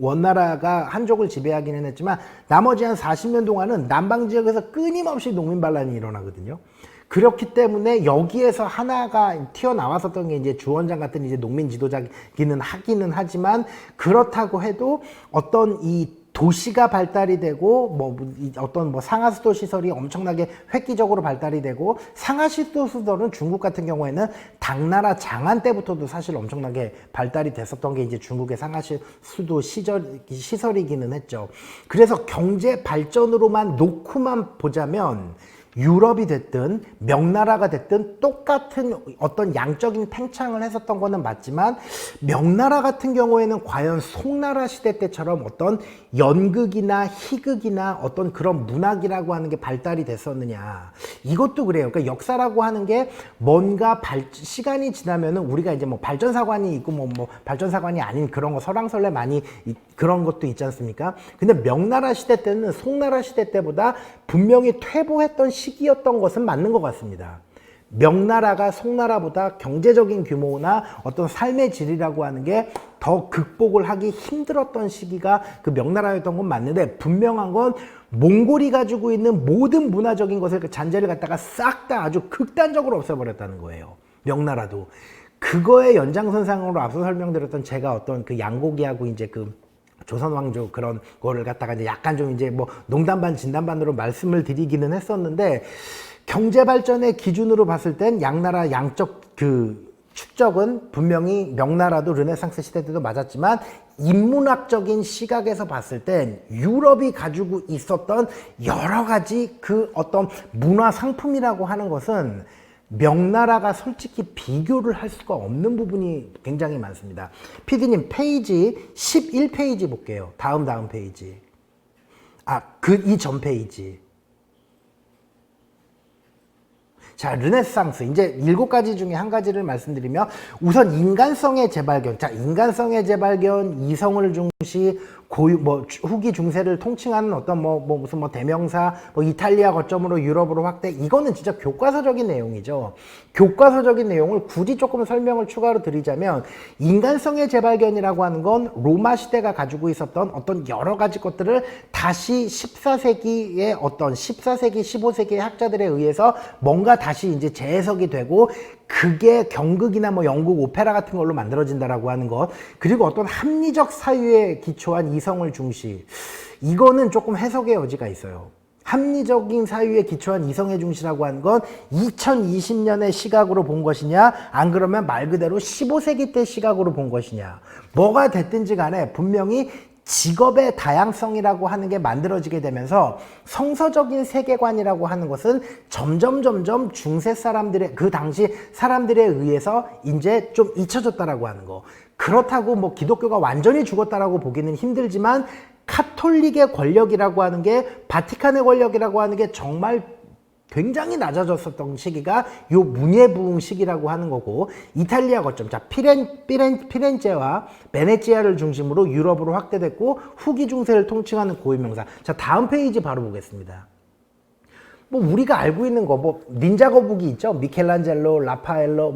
[SPEAKER 1] 원나라가 한족을 지배하기는 했지만, 나머지 한 40년 동안은 남방 지역에서 끊임없이 농민 반란이 일어나거든요. 그렇기 때문에 여기에서 하나가 튀어나왔었던 게 이제 주원장 같은 이제 농민 지도자기는 하지만, 그렇다고 해도 어떤 이 도시가 발달이 되고 어떤 상하수도 시설이 엄청나게 획기적으로 발달이 되고, 상하수도 시설은 중국 같은 경우에는 당나라 장안 때부터도 사실 엄청나게 발달이 됐었던 게 이제 중국의 상하수도 시설이기는 했죠. 그래서 경제 발전으로만 놓고만 보자면 유럽이 됐든 명나라가 됐든 똑같은 어떤 양적인 팽창을 했었던 거는 맞지만, 명나라 같은 경우에는 과연 송나라 시대 때처럼 어떤 연극이나 희극이나 어떤 그런 문학이라고 하는 게 발달이 됐었느냐, 이것도 그래요. 그러니까 역사라고 하는 게 뭔가 시간이 지나면은 우리가 이제 뭐 발전사관이 있고 뭐 발전사관이 아닌 그런 거 설왕설래 많이 그런 것도 있지 않습니까? 근데 명나라 시대 때는 송나라 시대 때보다 분명히 퇴보했던 시기였던 것은 맞는 것 같습니다. 명나라가 송나라보다 경제적인 규모나 어떤 삶의 질이라고 하는 게 더 극복을 하기 힘들었던 시기가 그 명나라였던 건 맞는데, 분명한 건 몽골이 가지고 있는 모든 문화적인 것을 그 잔재를 갖다가 싹 다 아주 극단적으로 없애버렸다는 거예요, 명나라도. 그거의 연장선상으로 앞서 설명드렸던 제가 어떤 그 양고기하고 이제 그 조선 왕조 그런 거를 갖다가 이제 약간 좀 이제 뭐 농담 반 진담 반으로 말씀을 드리기는 했었는데, 경제 발전의 기준으로 봤을 땐 양나라 양적 그 축적은 분명히 명나라도 르네상스 시대 때도 맞았지만, 인문학적인 시각에서 봤을 땐 유럽이 가지고 있었던 여러 가지 그 어떤 문화 상품이라고 하는 것은 명나라가 솔직히 비교를 할 수가 없는 부분이 굉장히 많습니다. PD님 페이지 11페이지 볼게요. 다음 페이지. 이 전 페이지. 자, 르네상스. 이제 7가지 중에 한 가지를 말씀드리면 우선 인간성의 재발견. 자, 인간성의 재발견, 이성을 중시, 후기 중세를 통칭하는 어떤 무슨 대명사, 이탈리아 거점으로 유럽으로 확대. 이거는 진짜 교과서적인 내용이죠. 교과서적인 내용을 굳이 조금 설명을 추가로 드리자면 인간성의 재발견이라고 하는 건 로마 시대가 가지고 있었던 어떤 여러 가지 것들을 다시 14세기의 15세기 학자들에 의해서 뭔가 다시 이제 재해석이 되고 그게 경극이나 영국 오페라 같은 걸로 만들어진다라고 하는 것. 그리고 어떤 합리적 사유에 기초한 이성을 중시. 이거는 조금 해석의 여지가 있어요. 합리적인 사유에 기초한 이성의 중시라고 하는 건 2020년의 시각으로 본 것이냐, 안 그러면 말 그대로 15세기 때 시각으로 본 것이냐. 뭐가 됐든지 간에 분명히 직업의 다양성이라고 하는 게 만들어지게 되면서 성서적인 세계관이라고 하는 것은 점점 중세 사람들의, 그 당시 사람들에 의해서 이제 좀 잊혀졌다라고 하는 거. 그렇다고 기독교가 완전히 죽었다라고 보기는 힘들지만 카톨릭의 권력이라고 하는 게, 바티칸의 권력이라고 하는 게 정말 굉장히 낮아졌었던 시기가 요 문예부흥 시기라고 하는 거고, 이탈리아 거점, 자, 피렌체와 베네치아를 중심으로 유럽으로 확대됐고, 후기 중세를 통칭하는 고유명사. 자, 다음 페이지 바로 보겠습니다. 우리가 알고 있는 거, 닌자 거북이 있죠? 미켈란젤로, 라파엘로,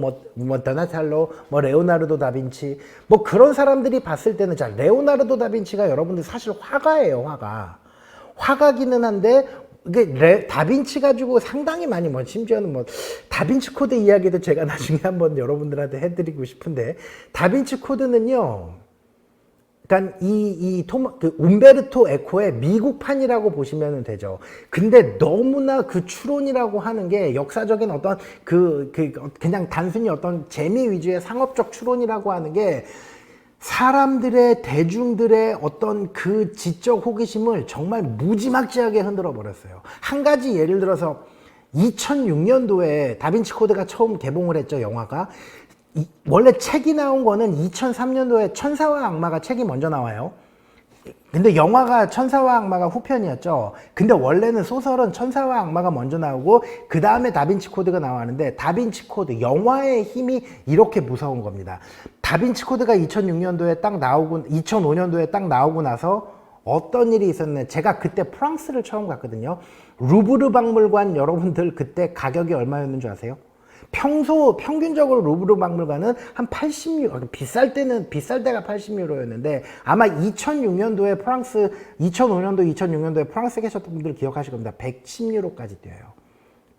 [SPEAKER 1] 도나텔로, 레오나르도 다빈치. 그런 사람들이 봤을 때는, 자, 레오나르도 다빈치가 여러분들 사실 화가예요, 화가. 화가기는 한데, 이게 다빈치 가지고 상당히 많이 심지어는 다빈치 코드 이야기도 제가 나중에 한번 여러분들한테 해드리고 싶은데, 다빈치 코드는요, 그러니까 움베르토 에코의 미국판이라고 보시면 되죠. 근데 너무나 그 추론이라고 하는 게 역사적인 어떤 그냥 단순히 어떤 재미 위주의 상업적 추론이라고 하는 게 사람들의, 대중들의 어떤 그 지적 호기심을 정말 무지막지하게 흔들어 버렸어요. 한 가지 예를 들어서 2006년도에 다빈치 코드가 처음 개봉을 했죠, 영화가. 원래 책이 나온 거는 2003년도에 천사와 악마가 책이 먼저 나와요. 근데 영화가 천사와 악마가 후편이었죠. 근데 원래는 소설은 천사와 악마가 먼저 나오고 그 다음에 다빈치 코드가 나왔는데, 다빈치 코드, 영화의 힘이 이렇게 무서운 겁니다. 다빈치 코드가 2005년도에 딱 나오고 나서 어떤 일이 있었는데, 제가 그때 프랑스를 처음 갔거든요. 루브르 박물관, 여러분들 그때 가격이 얼마였는 줄 아세요? 평균적으로 루브르 박물관은 한 80유로, 비쌀 때가 80유로였는데, 아마 2006년도에 2006년도에 프랑스에 계셨던 분들 기억하실 겁니다. 110유로까지 뛰어요.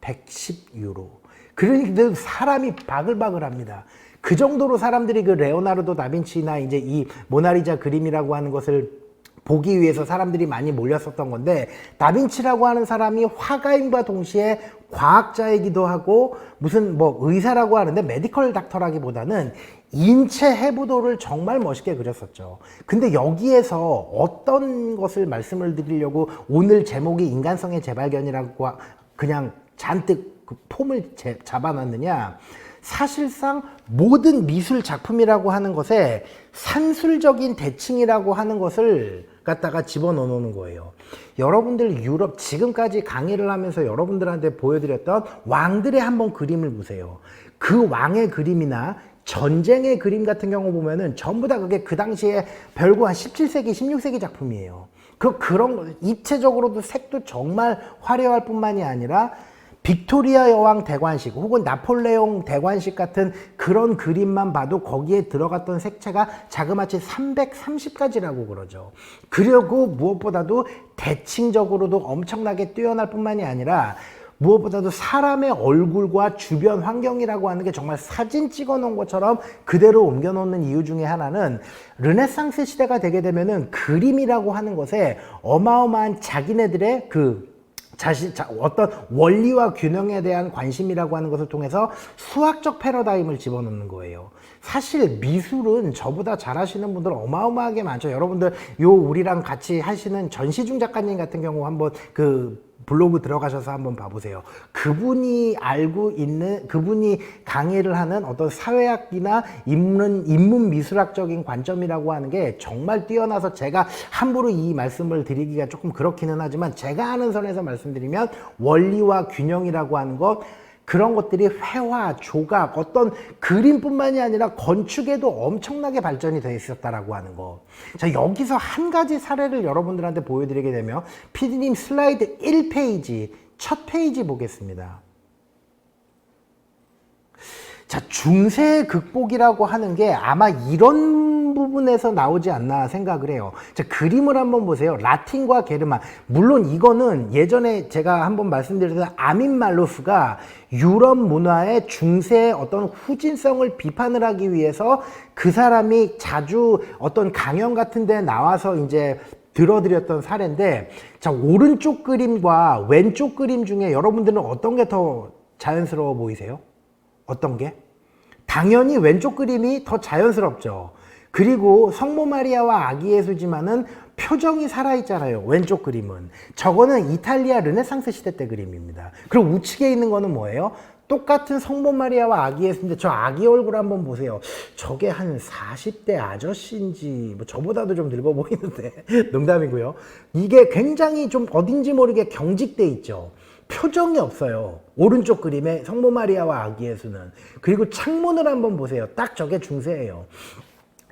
[SPEAKER 1] 110유로. 그러니까 사람이 바글바글 합니다. 그 정도로 사람들이 그 레오나르도 다빈치나 이제 이 모나리자 그림이라고 하는 것을 보기 위해서 사람들이 많이 몰렸었던 건데, 다빈치라고 하는 사람이 화가임과 동시에 과학자이기도 하고 무슨 의사라고 하는데 메디컬 닥터라기보다는 인체 해부도를 정말 멋있게 그렸었죠. 근데 여기에서 어떤 것을 말씀을 드리려고 오늘 제목이 인간성의 재발견이라고 그냥 잔뜩 그 폼을 잡아놨느냐, 사실상 모든 미술 작품이라고 하는 것에 산술적인 대칭이라고 하는 것을 갖다가 집어넣는 거예요. 여러분들 유럽, 지금까지 강의를 하면서 여러분들한테 보여드렸던 왕들의 한번 그림을 보세요. 그 왕의 그림이나 전쟁의 그림 같은 경우 보면은 전부 다 그게 그 당시에 별거 한 17세기, 16세기 작품이에요. 그런 거, 입체적으로도 색도 정말 화려할 뿐만이 아니라 빅토리아 여왕 대관식 혹은 나폴레옹 대관식 같은 그런 그림만 봐도 거기에 들어갔던 색채가 자그마치 330가지라고 그러죠. 그리고 무엇보다도 대칭적으로도 엄청나게 뛰어날 뿐만이 아니라 무엇보다도 사람의 얼굴과 주변 환경이라고 하는 게 정말 사진 찍어 놓은 것처럼 그대로 옮겨 놓는 이유 중에 하나는, 르네상스 시대가 되게 되면은 그림이라고 하는 것에 어마어마한 자기네들의 어떤 원리와 균형에 대한 관심이라고 하는 것을 통해서 수학적 패러다임을 집어넣는 거예요. 사실 미술은 저보다 잘하시는 분들 어마어마하게 많죠. 여러분들 우리랑 같이 하시는 전시중 작가님 같은 경우 한번 블로그 들어가셔서 한번 봐보세요. 그분이 강의를 하는 어떤 사회학이나 인문 미술학적인 관점이라고 하는 게 정말 뛰어나서, 제가 함부로 이 말씀을 드리기가 조금 그렇기는 하지만 제가 아는 선에서 말씀드리면 원리와 균형이라고 하는 것, 그런 것들이 회화, 조각, 어떤 그림뿐만이 아니라 건축에도 엄청나게 발전이 되어 있었다라고 하는 거. 자, 여기서 한 가지 사례를 여러분들한테 보여드리게 되면 PD님 슬라이드 1페이지, 첫 페이지 보겠습니다. 자, 중세 극복이라고 하는 게 아마 이런 부분에서 나오지 않나 생각을 해요. 자, 그림을 한번 보세요. 라틴과 게르만. 물론 이거는 예전에 제가 한번 말씀드렸던 아민 말로스가 유럽 문화의 중세의 어떤 후진성을 비판을 하기 위해서 그 사람이 자주 어떤 강연 같은 데 나와서 이제 들어드렸던 사례인데, 자, 오른쪽 그림과 왼쪽 그림 중에 여러분들은 어떤 게 더 자연스러워 보이세요? 어떤 게? 당연히 왼쪽 그림이 더 자연스럽죠. 그리고 성모 마리아와 아기 예수지만은 표정이 살아있잖아요. 왼쪽 그림은. 저거는 이탈리아 르네상스 시대 때 그림입니다. 그리고 우측에 있는 거는 뭐예요? 똑같은 성모 마리아와 아기 예수인데 저 아기 얼굴 한번 보세요. 저게 한 40대 아저씨인지 뭐 저보다도 좀 늙어 보이는데 농담이고요. 이게 굉장히 좀 어딘지 모르게 경직돼 있죠. 표정이 없어요. 오른쪽 그림에 성모 마리아와 아기 예수는. 그리고 창문을 한번 보세요. 딱 저게 중세예요.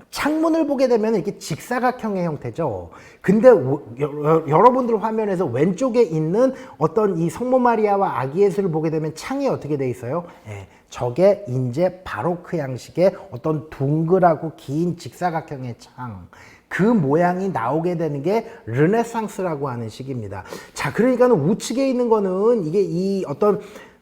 [SPEAKER 1] 창문을 보게 되면 이렇게 직사각형의 형태죠. 근데 여러분들 화면에서 왼쪽에 있는 어떤 이 성모 마리아와 아기 예수를 보게 되면 창이 어떻게 돼 있어요? 예, 저게 이제 바로크 양식의 어떤 둥글하고 긴 직사각형의 창. 그 모양이 나오게 되는 게 르네상스라고 하는 시기입니다. 자, 그러니까 우측에 있는 거는 이게 이 어떤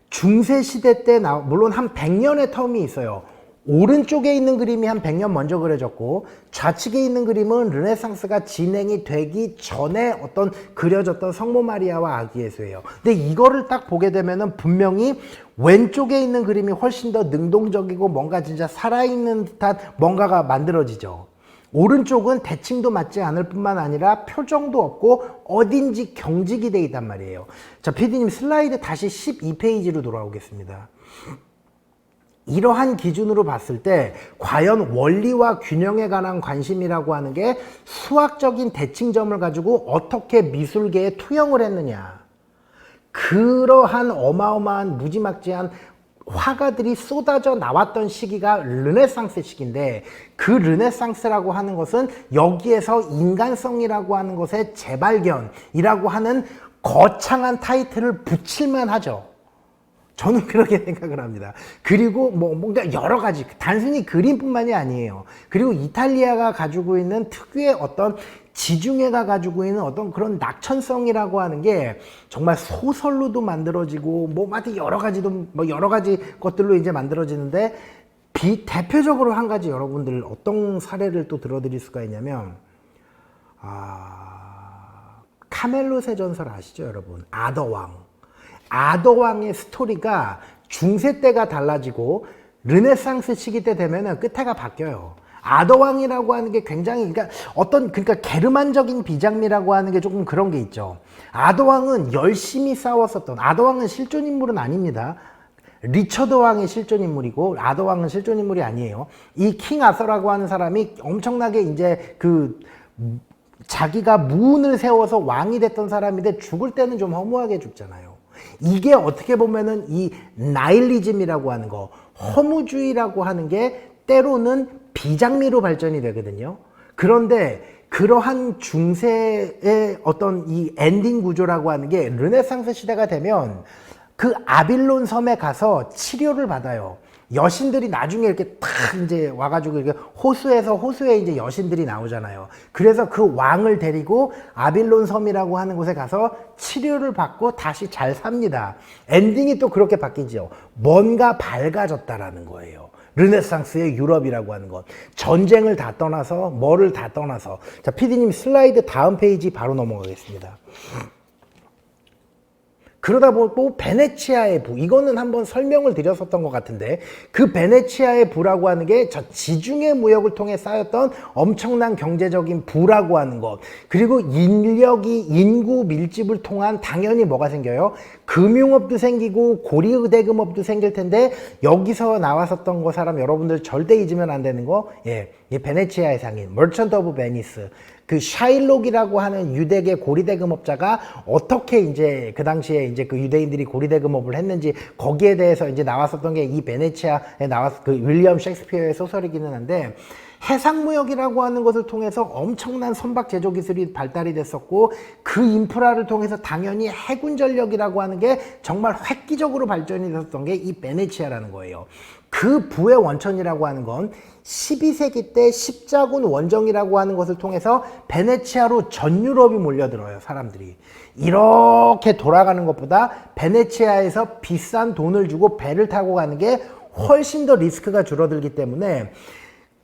[SPEAKER 1] 중세 시대 때 물론 한 100년의 텀이 있어요. 오른쪽에 있는 그림이 한 100년 먼저 그려졌고 좌측에 있는 그림은 르네상스가 진행이 되기 전에 어떤 그려졌던 성모 마리아와 아기 예수예요. 근데 이거를 딱 보게 되면은 분명히 왼쪽에 있는 그림이 훨씬 더 능동적이고 뭔가 진짜 살아있는 듯한 뭔가가 만들어지죠. 오른쪽은 대칭도 맞지 않을 뿐만 아니라 표정도 없고 어딘지 경직이 돼 있단 말이에요. 자, PD님 슬라이드 다시 12페이지로 돌아오겠습니다. 이러한 기준으로 봤을 때 과연 원리와 균형에 관한 관심이라고 하는 게 수학적인 대칭점을 가지고 어떻게 미술계에 투영을 했느냐. 그러한 어마어마한 무지막지한 화가들이 쏟아져 나왔던 시기가 르네상스 시기인데 그 르네상스라고 하는 것은 여기에서 인간성이라고 하는 것의 재발견이라고 하는 거창한 타이틀을 붙일만 하죠. 저는 그렇게 생각을 합니다. 그리고 뭔가 여러 가지, 단순히 그림뿐만이 아니에요. 그리고 이탈리아가 가지고 있는 특유의 어떤 지중해가 가지고 있는 어떤 그런 낙천성이라고 하는 게 정말 소설로도 만들어지고 여러 가지 것들로 이제 만들어지는데 대표적으로 한 가지 여러분들 어떤 사례를 또 들어드릴 수가 있냐면 카멜롯의 전설 아시죠, 여러분? 아더왕. 아더왕의 스토리가 중세 때가 달라지고 르네상스 시기 때 되면은 끝에가 바뀌어요. 아더왕이라고 하는 게 굉장히 그러니까 게르만적인 비장미라고 하는 게 조금 그런 게 있죠. 아더왕은 열심히 싸웠었던, 아더왕은 실존 인물은 아닙니다. 리처드 왕이 실존 인물이고 아더왕은 실존 인물이 아니에요. 이 킹 아서라고 하는 사람이 엄청나게 이제 자기가 무운을 세워서 왕이 됐던 사람인데 죽을 때는 좀 허무하게 죽잖아요. 이게 어떻게 보면은 이 나일리즘이라고 하는 거, 허무주의라고 하는 게 때로는 비장미로 발전이 되거든요. 그런데 그러한 중세의 어떤 이 엔딩 구조라고 하는 게 르네상스 시대가 되면 그 아빌론 섬에 가서 치료를 받아요. 여신들이 나중에 이렇게 탁 이제 와가지고 이렇게 호수에 이제 여신들이 나오잖아요. 그래서 그 왕을 데리고 아빌론 섬이라고 하는 곳에 가서 치료를 받고 다시 잘 삽니다. 엔딩이 또 그렇게 바뀌죠. 뭔가 밝아졌다라는 거예요. 르네상스의 유럽이라고 하는 것. 전쟁을 다 떠나서, 뭐를 다 떠나서. 자, PD님 슬라이드 다음 페이지 바로 넘어가겠습니다. 그러다 보고 베네치아의 부, 이거는 한번 설명을 드렸었던 것 같은데 그 베네치아의 부라고 하는 게 저 지중해 무역을 통해 쌓였던 엄청난 경제적인 부라고 하는 것, 그리고 인구 밀집을 통한 당연히 뭐가 생겨요? 금융업도 생기고 고리대금업도 생길 텐데 여기서 나왔었던 거 사람 여러분들 절대 잊으면 안 되는 거, 이 베네치아의 상인, 머천트 오브 베니스, 그 샤일록이라고 하는 유대계 고리대금업자가 어떻게 이제 그 당시에 이제 그 유대인들이 고리대금업을 했는지 거기에 대해서 이제 나왔었던 게 이 베네치아에 나왔 그 윌리엄 셰익스피어의 소설이기는 한데, 해상무역이라고 하는 것을 통해서 엄청난 선박 제조 기술이 발달이 됐었고, 그 인프라를 통해서 당연히 해군 전력이라고 하는 게 정말 획기적으로 발전이 됐었던 게 이 베네치아라는 거예요. 그 부의 원천이라고 하는 건 12세기 때 십자군 원정이라고 하는 것을 통해서 베네치아로 전 유럽이 몰려들어요, 사람들이. 이렇게 돌아가는 것보다 베네치아에서 비싼 돈을 주고 배를 타고 가는 게 훨씬 더 리스크가 줄어들기 때문에,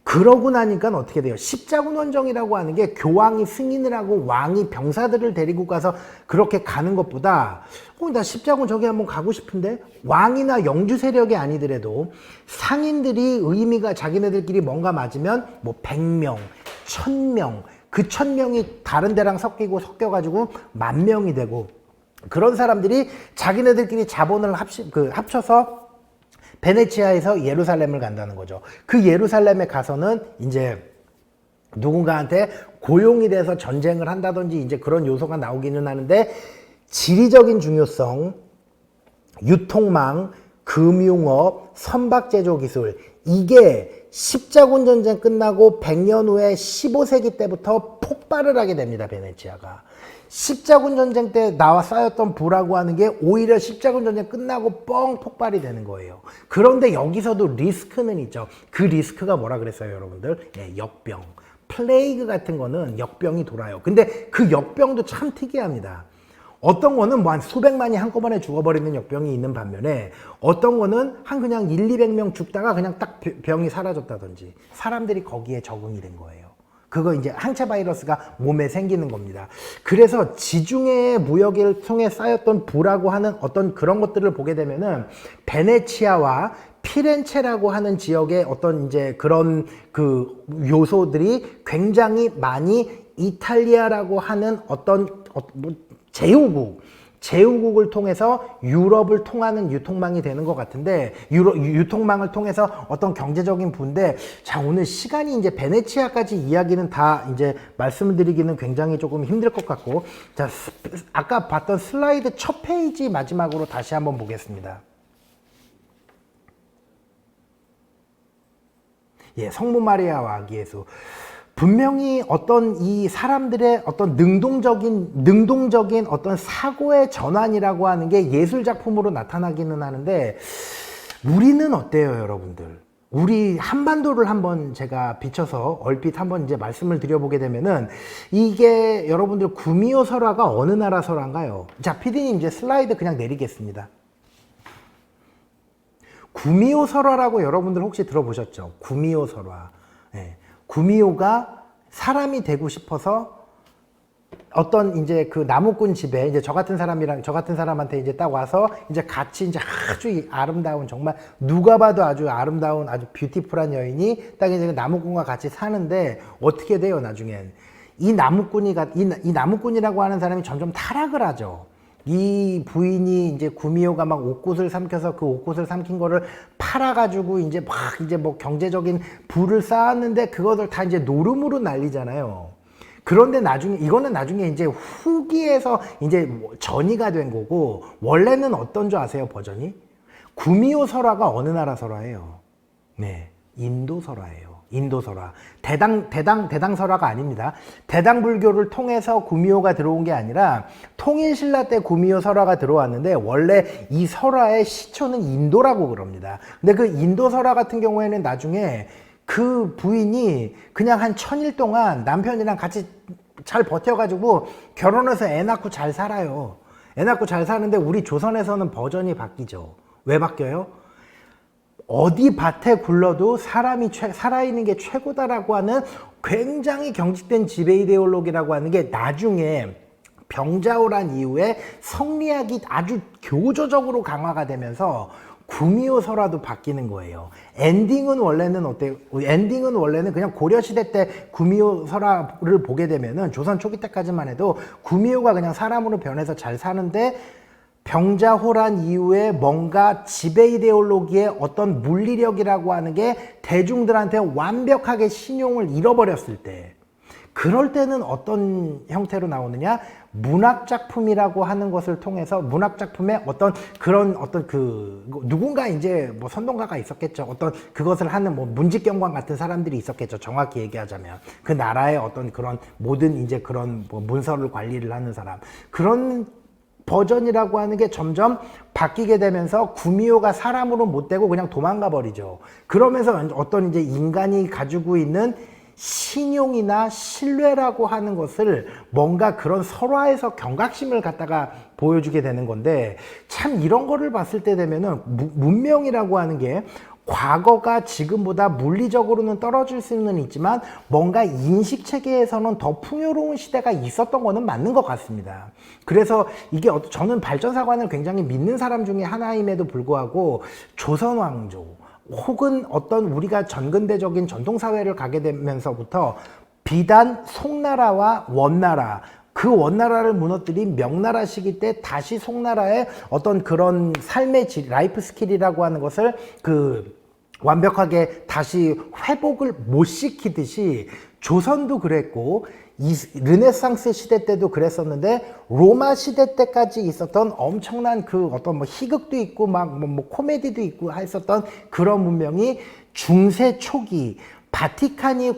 [SPEAKER 1] 그러고 나니까 어떻게 돼요? 십자군 원정이라고 하는 게 교황이 승인을 하고 왕이 병사들을 데리고 가서 그렇게 가는 것보다, 나 십자군 저기 한번 가고 싶은데, 왕이나 영주 세력이 아니더라도 상인들이 의미가 자기네들끼리 뭔가 맞으면 뭐 100명, 1000명, 그 1000명이 다른 데랑 섞여가지고 10,000명이 되고, 그런 사람들이 자기네들끼리 자본을 합쳐서 베네치아에서 예루살렘을 간다는 거죠. 그 예루살렘에 가서는 이제 누군가한테 고용이 돼서 전쟁을 한다든지 이제 그런 요소가 나오기는 하는데, 지리적인 중요성, 유통망, 금융업, 선박 제조 기술, 이게 십자군 전쟁 끝나고 100년 후에 15세기 때부터 폭발을 하게 됩니다, 베네치아가. 십자군 전쟁 때 나와 쌓였던 부라고 하는 게 오히려 십자군 전쟁 끝나고 뻥 폭발이 되는 거예요. 그런데 여기서도 리스크는 있죠. 그 리스크가 뭐라 그랬어요, 여러분들? 예, 역병. 플레이그 같은 거는 역병이 돌아요. 근데 그 역병도 참 특이합니다. 어떤 거는 뭐 한 수백만이 한꺼번에 죽어버리는 역병이 있는 반면에, 어떤 거는 한 그냥 200명 죽다가 그냥 딱 병이 사라졌다든지, 사람들이 거기에 적응이 된 거예요. 그거 이제 항체 바이러스가 몸에 생기는 겁니다. 그래서 지중해 무역을 통해 쌓였던 부라고 하는 어떤 그런 것들을 보게 되면은, 베네치아와 피렌체라고 하는 지역의 어떤 이제 그런 그 요소들이 굉장히 많이 이탈리아라고 하는 어떤 제후국을 통해서 유럽을 통하는 유통망이 되는 것 같은데, 유통망을 통해서 어떤 경제적인 부인데, 자, 오늘 시간이 이제 베네치아까지 이야기는 다 이제 말씀을 드리기는 굉장히 조금 힘들 것 같고, 자, 아까 봤던 슬라이드 첫 페이지 마지막으로 다시 한번 보겠습니다. 예, 성모 마리아와 아기 예수. 분명히 어떤 이 사람들의 어떤 능동적인 어떤 사고의 전환이라고 하는 게 예술 작품으로 나타나기는 하는데, 우리는 어때요, 여러분들? 우리 한반도를 한번 제가 비춰서 얼핏 한번 이제 말씀을 드려보게 되면은, 이게 여러분들 구미호 설화가 어느 나라 설화인가요? 자, PD님 이제 슬라이드 그냥 내리겠습니다. 구미호 설화라고 여러분들 혹시 들어보셨죠? 구미호 설화. 네. 구미호가 사람이 되고 싶어서 어떤 이제 그 나무꾼 집에 이제 저 같은 사람한테 이제 딱 와서 이제 같이 이제 아주 아름다운, 정말 누가 봐도 아주 아름다운 아주 뷰티풀한 여인이 딱 이제 나무꾼과 같이 사는데, 어떻게 돼요, 나중엔? 이 나무꾼이라고 하는 사람이 점점 타락을 하죠. 이 부인이 이제 구미호가 막 옥굿을 삼켜서 그 옥굿을 삼킨 거를 팔아가지고 이제 막 이제 뭐 경제적인 부를 쌓았는데, 그것을 다 이제 노름으로 날리잖아요. 그런데 이거는 나중에 이제 후기에서 이제 전이가 된 거고, 원래는 어떤 줄 아세요, 버전이? 구미호 설화가 어느 나라 설화예요? 네, 인도 설화예요. 인도 설화. 대당 설화가 아닙니다. 대당 불교를 통해서 구미호가 들어온 게 아니라 통일신라 때 구미호 설화가 들어왔는데, 원래 이 설화의 시초는 인도라고 그럽니다. 근데 그 인도 설화 같은 경우에는 나중에 그 부인이 그냥 한 1000일 동안 남편이랑 같이 잘 버텨가지고 결혼해서 애 낳고 잘 살아요. 애 낳고 잘 사는데, 우리 조선에서는 버전이 바뀌죠. 왜 바뀌어요? 어디 밭에 굴러도 사람이 살아있는 게 최고다라고 하는 굉장히 경직된 지배 이데올로기라고 하는 게 나중에 병자호란 이후에 성리학이 아주 교조적으로 강화가 되면서 구미호 설화도 바뀌는 거예요. 엔딩은 원래는 어때요? 엔딩은 원래는 그냥 고려시대 때 구미호 설화를 보게 되면은, 조선 초기 때까지만 해도 구미호가 그냥 사람으로 변해서 잘 사는데, 병자호란 이후에 뭔가 지배 이데올로기의 어떤 물리력이라고 하는 게 대중들한테 완벽하게 신용을 잃어버렸을 때, 그럴 때는 어떤 형태로 나오느냐? 문학작품이라고 하는 것을 통해서 문학작품의 어떤 그런 어떤 누군가 이제 뭐 선동가가 있었겠죠. 어떤 그것을 하는 뭐 문직경관 같은 사람들이 있었겠죠. 정확히 얘기하자면. 그 나라의 어떤 그런 모든 이제 그런 뭐 문서를 관리를 하는 사람. 그런 버전이라고 하는 게 점점 바뀌게 되면서 구미호가 사람으로 못 되고 그냥 도망가 버리죠. 그러면서 어떤 이제 인간이 가지고 있는 신용이나 신뢰라고 하는 것을 뭔가 그런 설화에서 경각심을 갖다가 보여주게 되는 건데, 참 이런 거를 봤을 때 되면은 문명이라고 하는 게 과거가 지금보다 물리적으로는 떨어질 수는 있지만 뭔가 인식 체계에서는 더 풍요로운 시대가 있었던 거는 맞는 것 같습니다. 그래서 이게 저는 발전사관을 굉장히 믿는 사람 중에 하나임에도 불구하고 조선왕조 혹은 어떤 우리가 전근대적인 전통사회를 가게 되면서부터 비단 송나라와 원나라, 그 원나라를 무너뜨린 명나라 시기 때 다시 송나라의 어떤 그런 삶의 질, 라이프 스킬이라고 하는 것을 완벽하게 다시 회복을 못 시키듯이 조선도 그랬고 이 르네상스 시대 때도 그랬었는데, 로마 시대 때까지 있었던 엄청난 그 어떤 뭐 희극도 있고 막 뭐 코미디도 있고 했었던 그런 문명이 중세 초기 바티칸이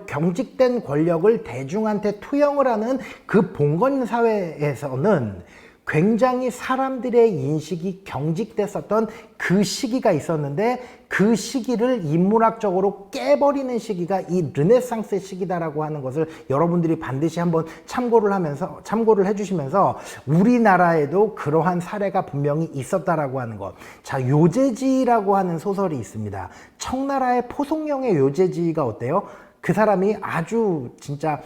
[SPEAKER 1] 경직된 권력을 대중한테 투영을 하는 그 봉건 사회에서는 굉장히 사람들의 인식이 경직됐었던 그 시기가 있었는데, 그 시기를 인문학적으로 깨버리는 시기가 이 르네상스 시기다라고 하는 것을 여러분들이 반드시 한번 참고를 해주시면서 우리나라에도 그러한 사례가 분명히 있었다라고 하는 것. 자, 요제지라고 하는 소설이 있습니다. 청나라의 포송영의 요제지가 어때요? 그 사람이 아주 진짜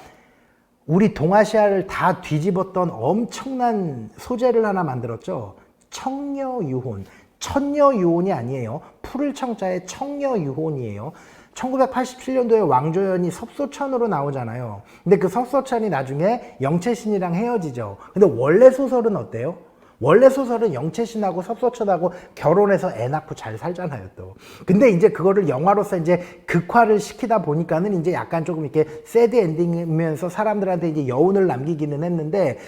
[SPEAKER 1] 우리 동아시아를 다 뒤집었던 엄청난 소재를 하나 만들었죠. 청려유혼. 천녀유혼이 아니에요. 푸를 청자의 청려유혼이에요. 1987년도에 왕조연이 섭소천으로 나오잖아요. 근데 그 섭소천이 나중에 영채신이랑 헤어지죠. 근데 원래 소설은 어때요? 원래 소설은 영채신하고 섭소천하고 결혼해서 애 낳고 잘 살잖아요, 또. 근데 이제 그거를 영화로서 이제 극화를 시키다 보니까는 이제 약간 조금 이렇게 새드 엔딩이면서 사람들한테 이제 여운을 남기기는 했는데,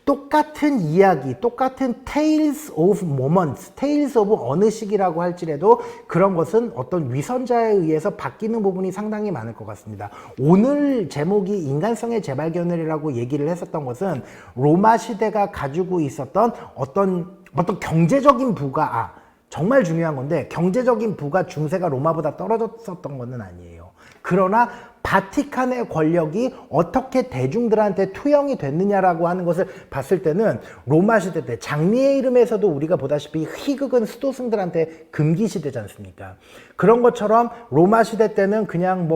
[SPEAKER 1] 똑같은 이야기, 똑같은 tales of moments, tales of 어느 시기라고 할지라도 그런 것은 어떤 위선자에 의해서 바뀌는 부분이 상당히 많을 것 같습니다. 오늘 제목이 인간성의 재발견이라고 얘기를 했었던 것은 로마 시대가 가지고 있었던 어떤 경제적인 부가, 정말 중요한 건데, 경제적인 부가 중세가 로마보다 떨어졌었던 것은 아니에요. 그러나 바티칸의 권력이 어떻게 대중들한테 투영이 됐느냐라고 하는 것을 봤을 때는 로마 시대 때 장미의 이름에서도 우리가 보다시피 희극은 수도승들한테 금기 시대지 않습니까? 그런 것처럼 로마 시대 때는 그냥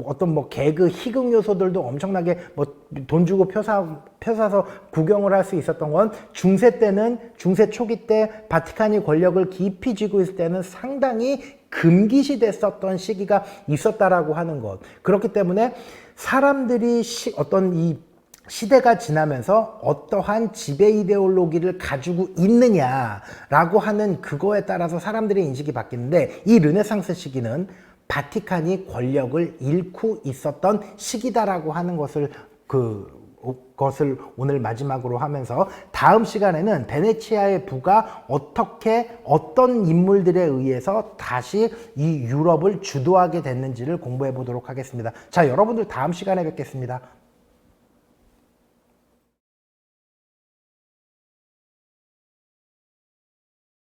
[SPEAKER 1] 어떤 개그 희극 요소들도 엄청나게 돈 주고 표사서 구경을 할 수 있었던 건, 중세 초기 때 바티칸이 권력을 깊이 쥐고 있을 때는 상당히 금기시됐었던 시기가 있었다라고 하는 것. 그렇기 때문에 사람들이 어떤 이 시대가 지나면서 어떠한 지배 이데올로기를 가지고 있느냐라고 하는 그거에 따라서 사람들의 인식이 바뀌는데, 이 르네상스 시기는 바티칸이 권력을 잃고 있었던 시기다라고 하는 것을 것을 오늘 마지막으로 하면서, 다음 시간에는 베네치아의 부가 어떤 인물들에 의해서 다시 이 유럽을 주도하게 됐는지를 공부해 보도록 하겠습니다. 자, 여러분들 다음 시간에 뵙겠습니다.